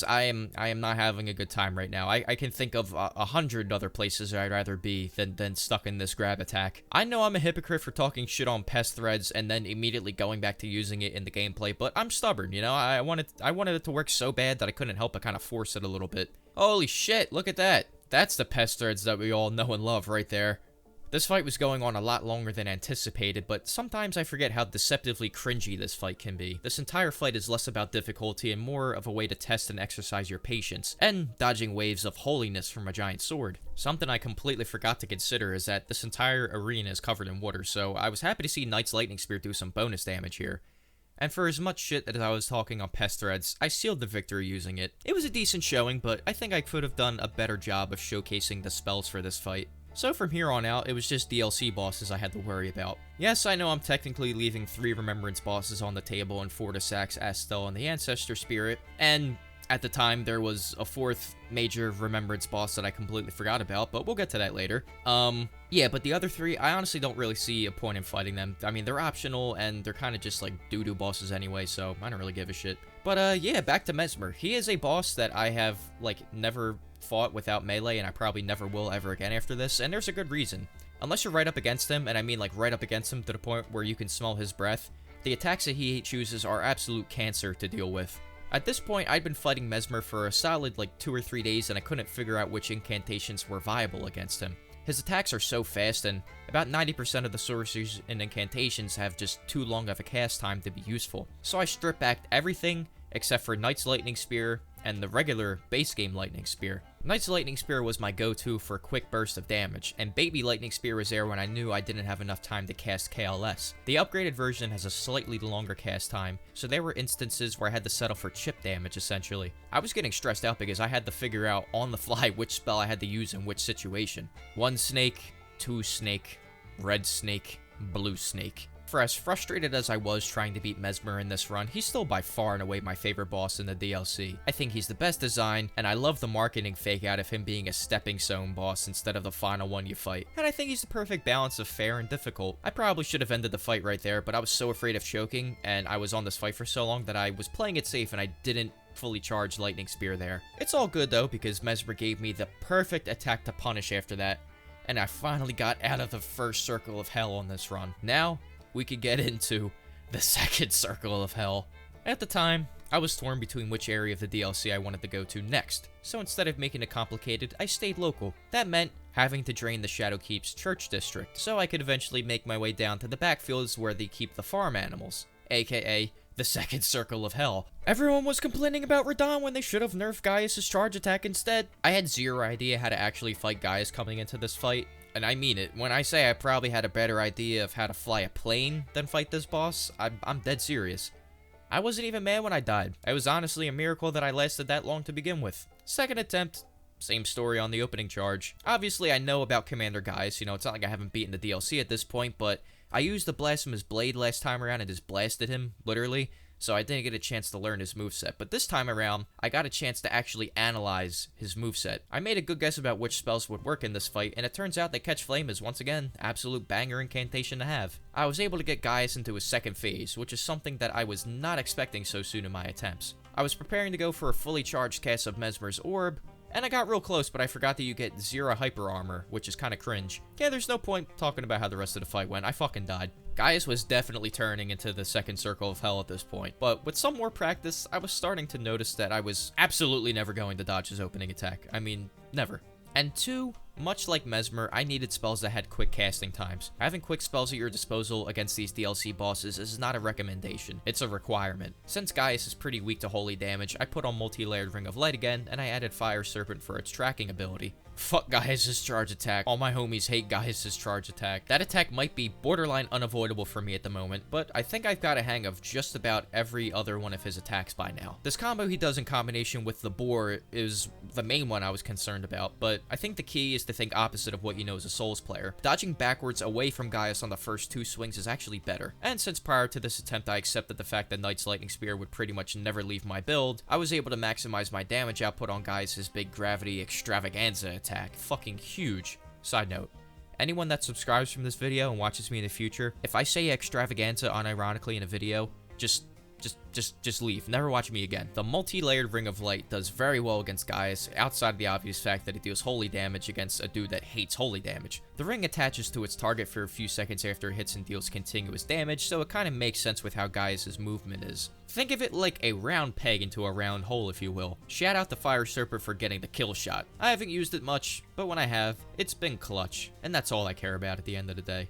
I am not having a good time right now. I can think of 100 other places I'd rather be than stuck in this grab attack. I know I'm a hypocrite for talking shit on Pest Threads and then immediately going back to using it in the gameplay, but I'm stubborn, you know? I wanted it to work so bad that I couldn't help but kind of force it a little bit. Holy shit, look at that. That's the Pest Threads that we all know and love right there. This fight was going on a lot longer than anticipated, but sometimes I forget how deceptively cringy this fight can be. This entire fight is less about difficulty and more of a way to test and exercise your patience, and dodging waves of holiness from a giant sword. Something I completely forgot to consider is that this entire arena is covered in water, so I was happy to see Knight's Lightning Spear do some bonus damage here. And for as much shit as I was talking on Pest Threads, I sealed the victory using it. It was a decent showing, but I think I could have done a better job of showcasing the spells for this fight. So from here on out, it was just DLC bosses I had to worry about. Yes, I know I'm technically leaving 3 Remembrance bosses on the table in Fortisax, Astel, and the Ancestor Spirit, and at the time, there was a 4th major Remembrance boss that I completely forgot about, but we'll get to that later. Yeah, but the other 3, I honestly don't really see a point in fighting them. I mean, they're optional, and they're kind of just like doo-doo bosses anyway, so I don't really give a shit. But, yeah, back to Mesmer. He is a boss that I have, like, never fought without melee, and I probably never will ever again after this, and there's a good reason. Unless you're right up against him, and I mean, like, right up against him to the point where you can smell his breath, the attacks that he chooses are absolute cancer to deal with. At this point, I'd been fighting Mesmer for a solid like 2 or 3 days, and I couldn't figure out which incantations were viable against him. His attacks are so fast, and about 90% of the sorceries and incantations have just too long of a cast time to be useful. So I stripped back everything except for Knight's Lightning Spear and the regular base game Lightning Spear. Knight's Lightning Spear was my go-to for a quick burst of damage, and Baby Lightning Spear was there when I knew I didn't have enough time to cast KLS. The upgraded version has a slightly longer cast time, so there were instances where I had to settle for chip damage essentially. I was getting stressed out because I had to figure out on the fly which spell I had to use in which situation. 1 snake, 2 snake, red snake, blue snake. For as frustrated as I was trying to beat Mesmer in this run, he's still by far and away my favorite boss in the DLC. I think he's the best design, and I love the marketing fake out of him being a stepping stone boss instead of the final one you fight. And I think he's the perfect balance of fair and difficult. I probably should have ended the fight right there, but I was so afraid of choking, and I was on this fight for so long that I was playing it safe and I didn't fully charge Lightning Spear there. It's all good though, because Mesmer gave me the perfect attack to punish after that, and I finally got out of the first circle of hell on this run. Now, we could get into the second circle of hell. At the time, I was torn between which area of the DLC I wanted to go to next, so instead of making it complicated, I stayed local. That meant having to drain the Shadowkeep's church district, so I could eventually make my way down to the backfields where they keep the farm animals, aka the second circle of hell. Everyone was complaining about Radahn when they should have nerfed Gaius' charge attack instead. I had zero idea how to actually fight Gaius coming into this fight. And I mean it. When I say I probably had a better idea of how to fly a plane than fight this boss, I'm dead serious. I wasn't even mad when I died. It was honestly a miracle that I lasted that long to begin with. Second attempt, same story on the opening charge. Obviously, I know about Commander Gaius. You know, it's not like I haven't beaten the DLC at this point, but I used the Blasphemous Blade last time around and just blasted him, literally. So I didn't get a chance to learn his moveset, but this time around, I got a chance to actually analyze his moveset. I made a good guess about which spells would work in this fight, and it turns out that Catch Flame is once again absolute banger incantation to have. I was able to get Gaius into his second phase, which is something that I was not expecting so soon in my attempts. I was preparing to go for a fully charged cast of Mesmer's Orb, and I got real close, but I forgot that you get 0 hyper armor, which is kinda cringe. Yeah, there's no point talking about how the rest of the fight went. I fucking died. Gaius was definitely turning into the second circle of hell at this point, but with some more practice, I was starting to notice that I was absolutely never going to dodge his opening attack. I mean, never. And 2, much like Mesmer, I needed spells that had quick casting times. Having quick spells at your disposal against these DLC bosses is not a recommendation, it's a requirement. Since Gaius is pretty weak to holy damage, I put on Multi-Layered Ring of Light again, and I added Fire Serpent for its tracking ability. Fuck Gaius' charge attack. All my homies hate Gaius' charge attack. That attack might be borderline unavoidable for me at the moment, but I think I've got a hang of just about every other one of his attacks by now. This combo he does in combination with the boar is the main one I was concerned about, but I think the key is to think opposite of what you know as a Souls player. Dodging backwards away from Gaius on the first 2 swings is actually better. And since prior to this attempt I accepted the fact that Knight's Lightning Spear would pretty much never leave my build, I was able to maximize my damage output on Gaius' big gravity extravaganza attack. Fucking huge. Side note, anyone that subscribes from this video and watches me in the future, if I say extravaganza unironically in a video, just leave. Never watch me again. The Multi-Layered Ring of Light does very well against Gaius, outside of the obvious fact that it deals holy damage against a dude that hates holy damage. The ring attaches to its target for a few seconds after it hits and deals continuous damage, so it kind of makes sense with how Gaius' movement is. Think of it like a round peg into a round hole, if you will. Shout out to Fire Serpent for getting the kill shot. I haven't used it much, but when I have, it's been clutch, and that's all I care about at the end of the day.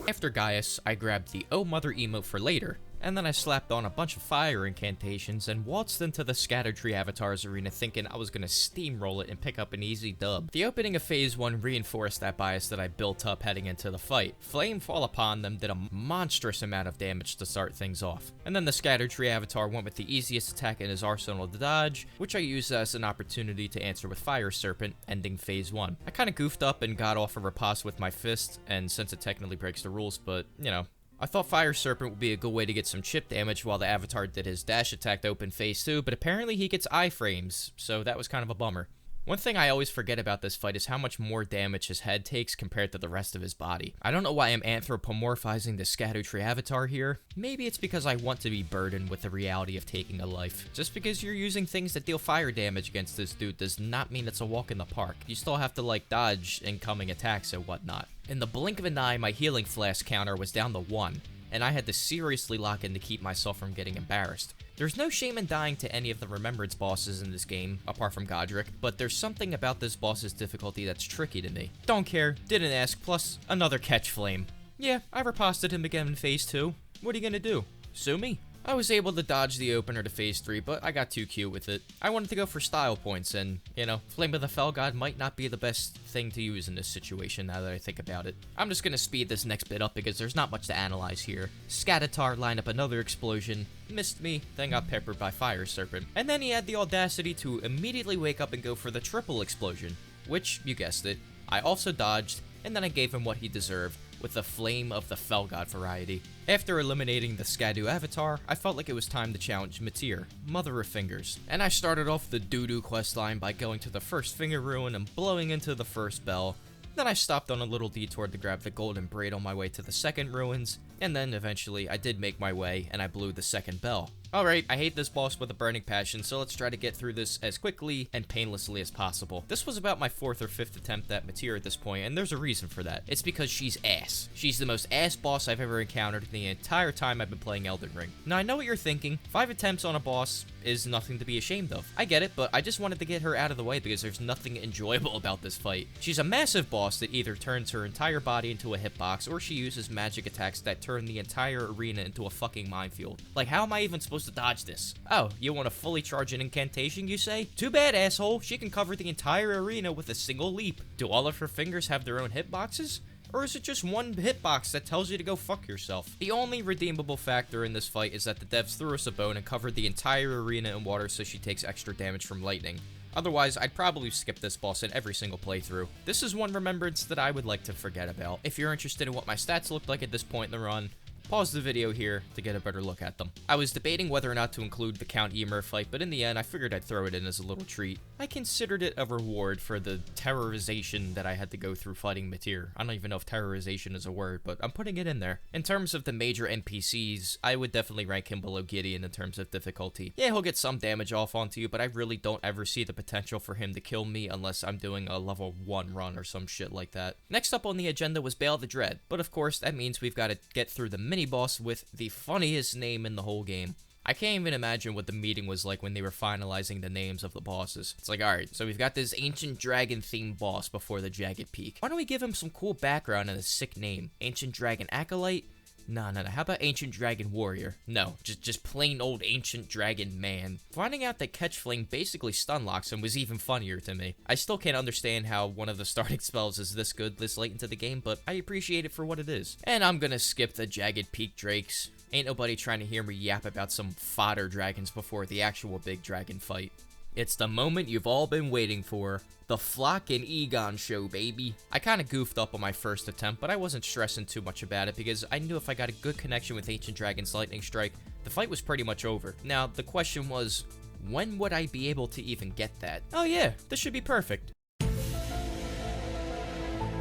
After Gaius, I grabbed the Oh Mother emote for later, and then I slapped on a bunch of fire incantations and waltzed into the Scattertree Avatar's arena thinking I was gonna steamroll it and pick up an easy dub. The opening of Phase 1 reinforced that bias that I built up heading into the fight. Flame Fall Upon Them did a monstrous amount of damage to start things off, and then the Scattertree Avatar went with the easiest attack in his arsenal to dodge, which I used as an opportunity to answer with Fire Serpent, ending Phase 1. I kinda goofed up and got off a riposte with my fist, and since it technically breaks the rules, but, you know, I thought Fire Serpent would be a good way to get some chip damage while the Avatar did his dash attack to open Phase 2, but apparently he gets iframes, so that was kind of a bummer. One thing I always forget about this fight is how much more damage his head takes compared to the rest of his body. I don't know why I'm anthropomorphizing the Scattertree Avatar here. Maybe it's because I want to be burdened with the reality of taking a life. Just because you're using things that deal fire damage against this dude does not mean it's a walk in the park. You still have to, like, dodge incoming attacks and whatnot. In the blink of an eye, my healing flask counter was down to 1, and I had to seriously lock in to keep myself from getting embarrassed. There's no shame in dying to any of the Remembrance bosses in this game, apart from Godric, but there's something about this boss's difficulty that's tricky to me. Don't care, didn't ask, plus another catch flame. Yeah, I riposted him again in Phase 2. What are you gonna do? Sue me? I was able to dodge the opener to Phase 3, but I got too cute with it. I wanted to go for style points, and, you know, Flame of the Fell God might not be the best thing to use in this situation now that I think about it. I'm just gonna speed this next bit up because there's not much to analyze here. Scatatar lined up another explosion, missed me, then got peppered by Fire Serpent. And then he had the audacity to immediately wake up and go for the triple explosion, which, you guessed it, I also dodged, and then I gave him what he deserved, with the Flame of the Fell God variety. After eliminating the Skadu avatar, I felt like it was time to challenge Matir, Mother of Fingers. And I started off the doo-doo questline by going to the first finger ruin and blowing into the first bell. Then I stopped on a little detour to grab the golden braid on my way to the second ruins, and then eventually I did make my way and I blew the second bell. Alright, I hate this boss with a burning passion, so let's try to get through this as quickly and painlessly as possible. This was about my 4th or 5th attempt at Matir at this point, and there's a reason for that. It's because she's ass. She's the most ass boss I've ever encountered in the entire time I've been playing Elden Ring. Now I know what you're thinking, 5 attempts on a boss is nothing to be ashamed of. I get it, but I just wanted to get her out of the way because there's nothing enjoyable about this fight. She's a massive boss that either turns her entire body into a hitbox, or she uses magic attacks that turn the entire arena into a fucking minefield. Like, how am I even supposed to dodge this? Oh, you want to fully charge an incantation, you say? Too bad, asshole. She can cover the entire arena with a single leap. Do all of her fingers have their own hitboxes? Or is it just one hitbox that tells you to go fuck yourself? The only redeemable factor in this fight is that the devs threw us a bone and covered the entire arena in water so she takes extra damage from lightning. Otherwise, I'd probably skip this boss in every single playthrough. This is one remembrance that I would like to forget about. If you're interested in what my stats looked like at this point in the run, pause the video here to get a better look at them. I was debating whether or not to include the Count Ymir fight, but in the end, I figured I'd throw it in as a little treat. I considered it a reward for the terrorization that I had to go through fighting Matir. I don't even know if terrorization is a word, but I'm putting it in there. In terms of the major NPCs, I would definitely rank him below Gideon in terms of difficulty. Yeah, he'll get some damage off onto you, but I really don't ever see the potential for him to kill me unless I'm doing a level 1 run or some shit like that. Next up on the agenda was Baal the Dread, but of course, that means we've got to get through the mini-boss with the funniest name in the whole game. I can't even imagine what the meeting was like when they were finalizing the names of the bosses. It's like, alright, so we've got this ancient dragon themed boss before the Jagged Peak. Why don't we give him some cool background and a sick name? Ancient Dragon Acolyte? No. How about Ancient Dragon Warrior? No, just plain old Ancient Dragon Man. Finding out that Catch Flame basically stun locks him was even funnier to me. I still can't understand how one of the starting spells is this good this late into the game, but I appreciate it for what it is. And I'm gonna skip the Jagged Peak Drakes. Ain't nobody trying to hear me yap about some fodder dragons before the actual big dragon fight. It's the moment you've all been waiting for. The Flock and Egon show, baby. I kinda goofed up on my first attempt, but I wasn't stressing too much about it because I knew if I got a good connection with Ancient Dragon's Lightning Strike, the fight was pretty much over. Now, the question was, when would I be able to even get that? Oh yeah, this should be perfect.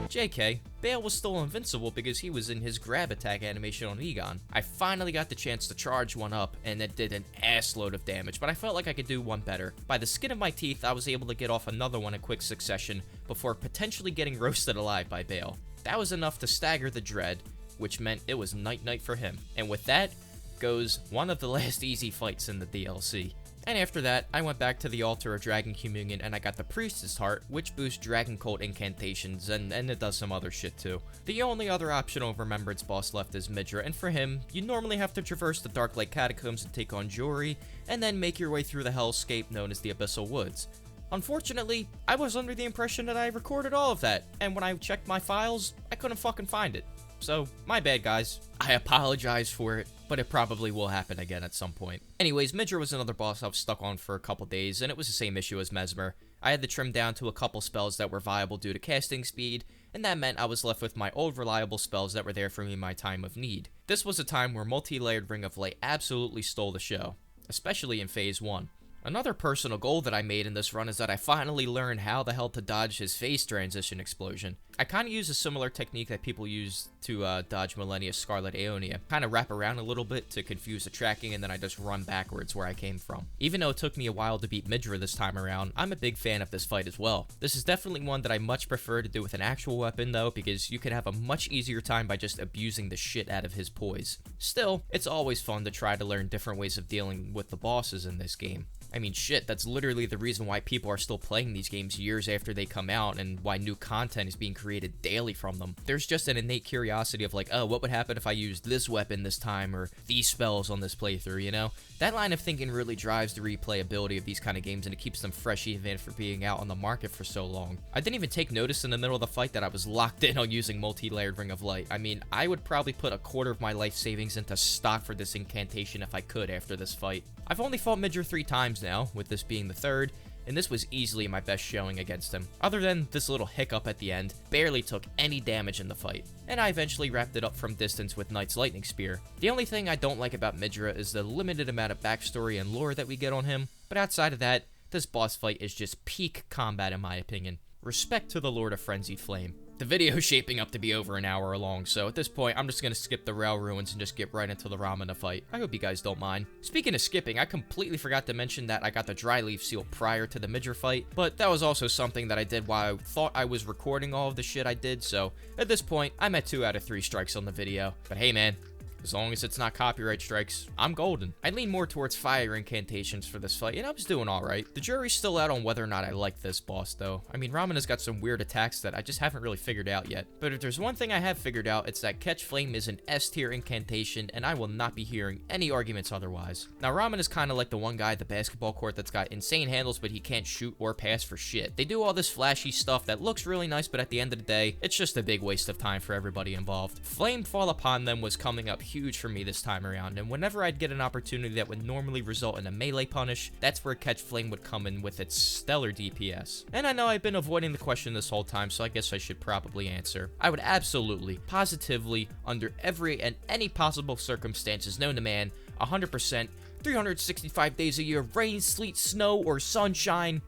JK, Baal was still invincible because he was in his grab attack animation on Egon. I finally got the chance to charge one up, and it did an assload of damage, but I felt like I could do one better. By the skin of my teeth, I was able to get off another one in quick succession before potentially getting roasted alive by Baal. That was enough to stagger the Dread, which meant it was night-night for him. And with that goes one of the last easy fights in the DLC. And after that, I went back to the Altar of Dragon Communion and I got the Priestess Heart, which boosts Dragon Cult Incantations, and it does some other shit too. The only other optional Remembrance boss left is Midra, and for him, you normally have to traverse the Dark Lake Catacombs and take on Jori, and then make your way through the hellscape known as the Abyssal Woods. Unfortunately, I was under the impression that I recorded all of that, and when I checked my files, I couldn't fucking find it. So, my bad, guys. I apologize for it, but it probably will happen again at some point. Anyways, Midra was another boss I was stuck on for a couple days, and it was the same issue as Mesmer. I had to trim down to a couple spells that were viable due to casting speed, and that meant I was left with my old reliable spells that were there for me in my time of need. This was a time where multi-layered Ring of Light absolutely stole the show, especially in Phase 1. Another personal goal that I made in this run is that I finally learned how the hell to dodge his phase transition explosion. I kind of use a similar technique that people use to dodge Millennia's Scarlet Aeonia. Kind of wrap around a little bit to confuse the tracking, and then I just run backwards where I came from. Even though it took me a while to beat Midra this time around, I'm a big fan of this fight as well. This is definitely one that I much prefer to do with an actual weapon though, because you can have a much easier time by just abusing the shit out of his poise. Still, it's always fun to try to learn different ways of dealing with the bosses in this game. I mean, shit, that's literally the reason why people are still playing these games years after they come out, and why new content is being created daily from them. There's just an innate curiosity of like, oh, what would happen if I used this weapon this time, or these spells on this playthrough, you know? That line of thinking really drives the replayability of these kind of games, and it keeps them fresh even for being out on the market for so long. I didn't even take notice in the middle of the fight that I was locked in on using multi-layered Ring of Light. I mean, I would probably put a quarter of my life savings into stock for this incantation if I could after this fight. I've only fought Midra 3 times now, with this being the third, and this was easily my best showing against him. Other than this little hiccup at the end, barely took any damage in the fight, and I eventually wrapped it up from distance with Knight's Lightning Spear. The only thing I don't like about Midra is the limited amount of backstory and lore that we get on him, but outside of that, this boss fight is just peak combat in my opinion. Respect to the Lord of Frenzied Flame. The video is shaping up to be over an hour long, so at this point, I'm just gonna skip the rail ruins and just get right into the Ramana fight. I hope you guys don't mind. Speaking of skipping, I completely forgot to mention that I got the dry leaf seal prior to the Midra fight, but that was also something that I did while I thought I was recording all of the shit I did, so at this point, I'm at 2 out of 3 strikes on the video. But hey man, as long as it's not copyright strikes, I'm golden. I lean more towards fire incantations for this fight, and I was doing alright. The jury's still out on whether or not I like this boss, though. I mean, Ramana's got some weird attacks that I just haven't really figured out yet. But if there's one thing I have figured out, it's that Catch Flame is an S-tier incantation, and I will not be hearing any arguments otherwise. Now, Ramana's kind of like the one guy at the basketball court that's got insane handles, but he can't shoot or pass for shit. They do all this flashy stuff that looks really nice, but at the end of the day, it's just a big waste of time for everybody involved. Flame Fall Upon Them was coming up huge for me this time around, and whenever I'd get an opportunity that would normally result in a melee punish, that's where Catch Flame would come in with its stellar DPS. And I know I've been avoiding the question this whole time, so I guess I should probably answer. I would absolutely, positively, under every and any possible circumstances known to man, 100%, 365 days a year, rain, sleet, snow, or sunshine,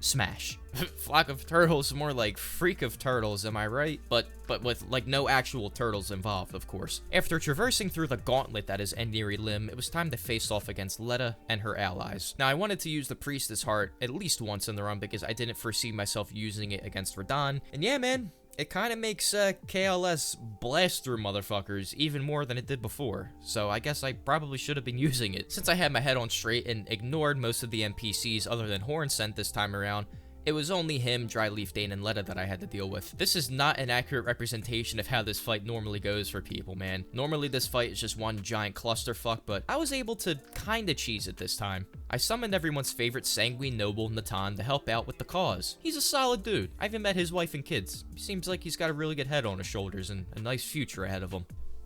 smash. Flock of turtles, more like freak of turtles, am I right? But with like no actual turtles involved, of course. After traversing through the gauntlet that is Endiri Limb, it was time to face off against Letta and her allies. Now I wanted to use the Priestess Heart at least once in the run because I didn't foresee myself using it against Radahn. And yeah man, it kind of makes KLS blast through motherfuckers even more than it did before, so I guess I probably should have been using it. Since I had my head on straight and ignored most of the NPCs other than Hornsent this time around, it was only him, Dryleaf Dane, and Letta that I had to deal with. This is not an accurate representation of how this fight normally goes for people, man. Normally this fight is just one giant clusterfuck, but I was able to kinda cheese it this time. I summoned everyone's favorite sanguine noble, Natan, to help out with the cause. He's a solid dude. I even met his wife and kids. Seems like he's got a really good head on his shoulders and a nice future ahead of him.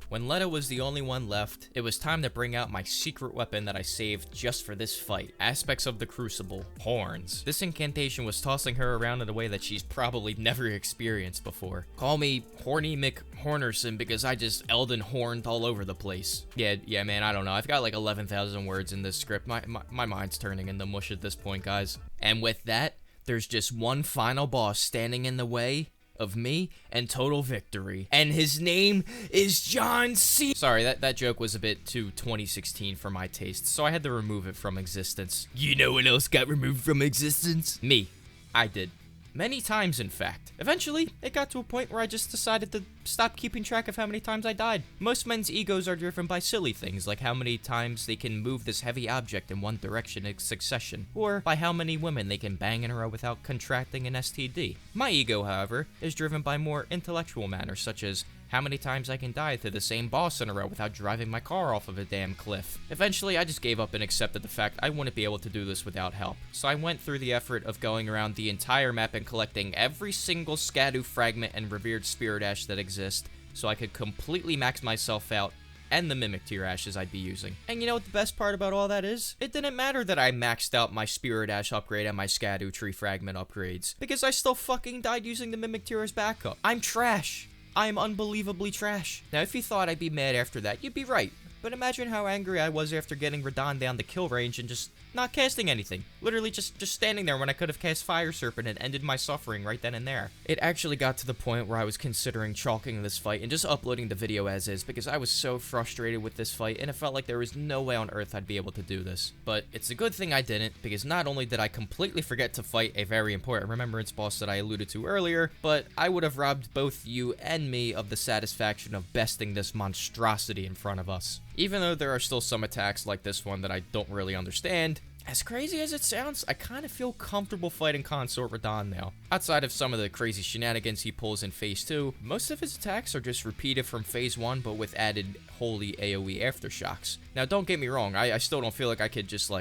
When Letta was the only one left, it was time to bring out my secret weapon that I saved just for this fight. Aspects of the Crucible. Horns. This incantation was tossing her around in a way that she's probably never experienced before. Call me Horny McHornerson because I just Elden horned all over the place. Yeah man, I don't know. I've got like 11,000 words in this script. My mind's turning into mush at this point, guys. And with that, there's just one final boss standing in the way of me and total victory, and his name is John C. Sorry, that joke was a bit too 2016 for my taste, so I had to remove it from existence. You know what else got removed from existence? Me. I did. Many times, in fact. Eventually, it got to a point where I just decided to stop keeping track of how many times I died. Most men's egos are driven by silly things, like how many times they can move this heavy object in one direction in succession, or by how many women they can bang in a row without contracting an STD. My ego, however, is driven by more intellectual matters, such as how many times I can die to the same boss in a row without driving my car off of a damn cliff. Eventually, I just gave up and accepted the fact I wouldn't be able to do this without help. So I went through the effort of going around the entire map and collecting every single Skadu fragment and revered spirit ash that exists, so I could completely max myself out and the Mimic Tier Ashes I'd be using. And you know what the best part about all that is? It didn't matter that I maxed out my Spirit Ash upgrade and my Skadu Tree Fragment upgrades, because I still fucking died using the Mimic Tier as backup. I'm trash. I am unbelievably trash. Now, if you thought I'd be mad after that, you'd be right. but imagine how angry I was after getting Radahn down the kill range and just not casting anything. Literally just standing there when I could have cast Fire Serpent and ended my suffering right then and there. It actually got to the point where I was considering chalking this fight and just uploading the video as is because I was so frustrated with this fight and it felt like there was no way on earth I'd be able to do this. But it's a good thing I didn't, because not only did I completely forget to fight a very important remembrance boss that I alluded to earlier, but I would have robbed both you and me of the satisfaction of besting this monstrosity in front of us. Even though there are still some attacks like this one that I don't really understand, as crazy as it sounds, I kind of feel comfortable fighting Consort Radahn now. Outside of some of the crazy shenanigans he pulls in Phase 2, most of his attacks are just repeated from Phase 1 but with added holy AoE aftershocks. Now don't get me wrong, I still don't feel like I could just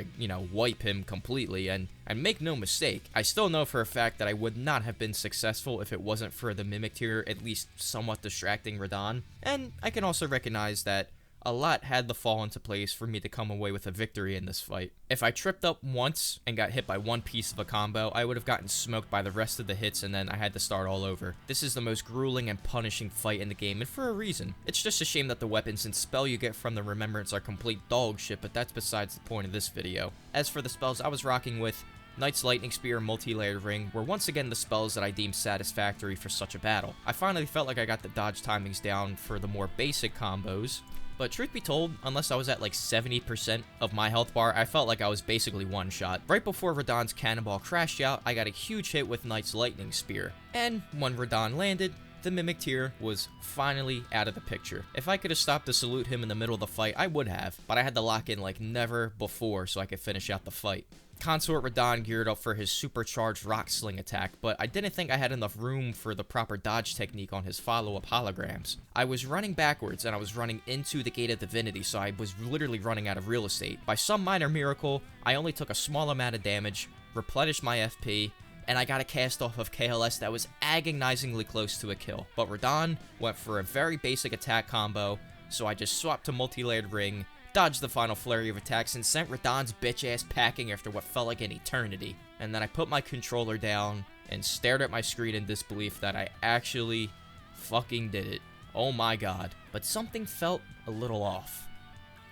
wipe him completely, and make no mistake, I still know for a fact that I would not have been successful if it wasn't for the Mimic Tier at least somewhat distracting Radahn, and I can also recognize that a lot had to fall into place for me to come away with a victory in this fight. If I tripped up once and got hit by one piece of a combo, I would have gotten smoked by the rest of the hits and then I had to start all over. This is the most grueling and punishing fight in the game, and for a reason. It's just a shame that the weapons and spell you get from the Remembrance are complete dog shit, but that's besides the point of this video. As for the spells I was rocking with, Knight's Lightning Spear and Multi-Layered Ring were once again the spells that I deemed satisfactory for such a battle. I finally felt like I got the dodge timings down for the more basic combos, but truth be told, unless I was at like 70% of my health bar, I felt like I was basically one shot. Right before Radahn's cannonball crashed out, I got a huge hit with Knight's Lightning Spear. And when Radahn landed, the Mimic Tier was finally out of the picture. If I could have stopped to salute him in the middle of the fight, I would have, but I had to lock in like never before so I could finish out the fight. Consort Radahn geared up for his supercharged rock sling attack, but I didn't think I had enough room for the proper dodge technique on his follow-up holograms. I was running backwards and I was running into the Gate of Divinity, so I was literally running out of real estate. By some minor miracle, I only took a small amount of damage, replenished my FP, and I got a cast off of KLS that was agonizingly close to a kill. But Radahn went for a very basic attack combo, so I just swapped to Multi-Layered Ring, dodged the final flurry of attacks, and sent Radahn's bitch ass packing after what felt like an eternity. And then I put my controller down and stared at my screen in disbelief that I actually fucking did it. Oh my god. But something felt a little off.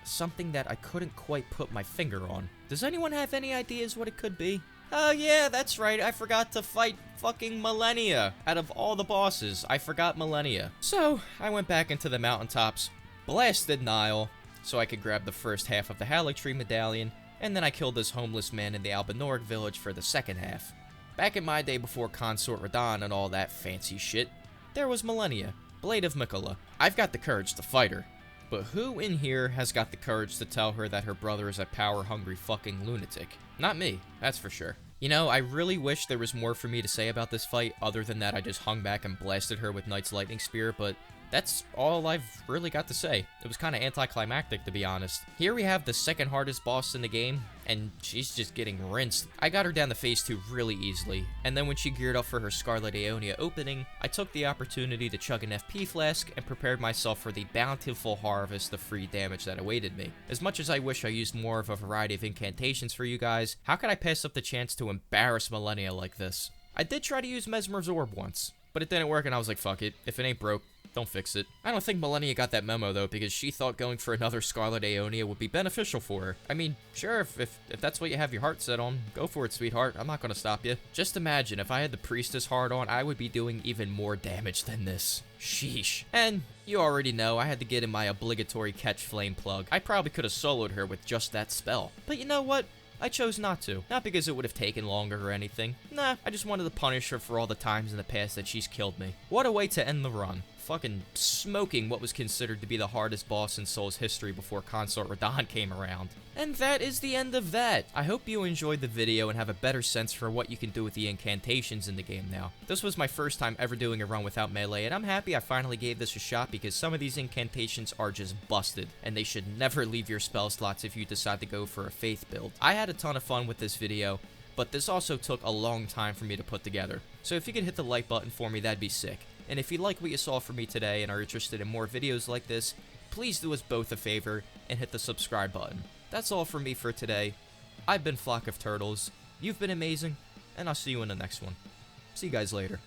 Something that I couldn't quite put my finger on. Does anyone have any ideas what it could be? Oh yeah, that's right, I forgot to fight fucking Millennia. Out of all the bosses, I forgot Millennia. So, I went back into the mountaintops, blasted Nile, so I could grab the first half of the Haligtree medallion, and then I killed this homeless man in the Albanoric village for the second half. Back in my day before Consort Radahn and all that fancy shit, there was Millennia, Blade of Mikola. I've got the courage to fight her, but who in here has got the courage to tell her that her brother is a power-hungry fucking lunatic? Not me, that's for sure. You know, I really wish there was more for me to say about this fight other than that I just hung back and blasted her with Knight's Lightning Spear, but that's all I've really got to say. It was kind of anticlimactic, to be honest. Here we have the second hardest boss in the game, and she's just getting rinsed. I got her down to Phase 2 really easily, and then when she geared up for her Scarlet Aeonia opening, I took the opportunity to chug an FP flask and prepared myself for the bountiful harvest of free damage that awaited me. As much as I wish I used more of a variety of incantations for you guys, how could I pass up the chance to embarrass Millennia like this? I did try to use Mesmer's Orb once, but it didn't work and I was like, fuck it. If it ain't broke, don't fix it. I don't think Millennia got that memo though, because she thought going for another Scarlet Aeonia would be beneficial for her. I mean, sure, if that's what you have your heart set on, go for it, sweetheart. I'm not gonna stop you. Just imagine, if I had the Priestess hard on, I would be doing even more damage than this. Sheesh. And you already know I had to get in my obligatory Catch Flame plug. I probably could have soloed her with just that spell. But you know what? I chose not to. Not because it would have taken longer or anything. Nah, I just wanted to punish her for all the times in the past that she's killed me. What a way to end the run. Fucking smoking what was considered to be the hardest boss in Soul's history before Consort Radahn came around. And that is the end of that. I hope you enjoyed the video and have a better sense for what you can do with the incantations in the game now. This was my first time ever doing a run without melee, and I'm happy I finally gave this a shot because some of these incantations are just busted, and they should never leave your spell slots if you decide to go for a faith build. I had a ton of fun with this video, but this also took a long time for me to put together. So if you could hit the like button for me, that'd be sick. And if you like what you saw from me today and are interested in more videos like this, please do us both a favor and hit the subscribe button. That's all from me for today. I've been Flock of Turtles, you've been amazing, and I'll see you in the next one. See you guys later.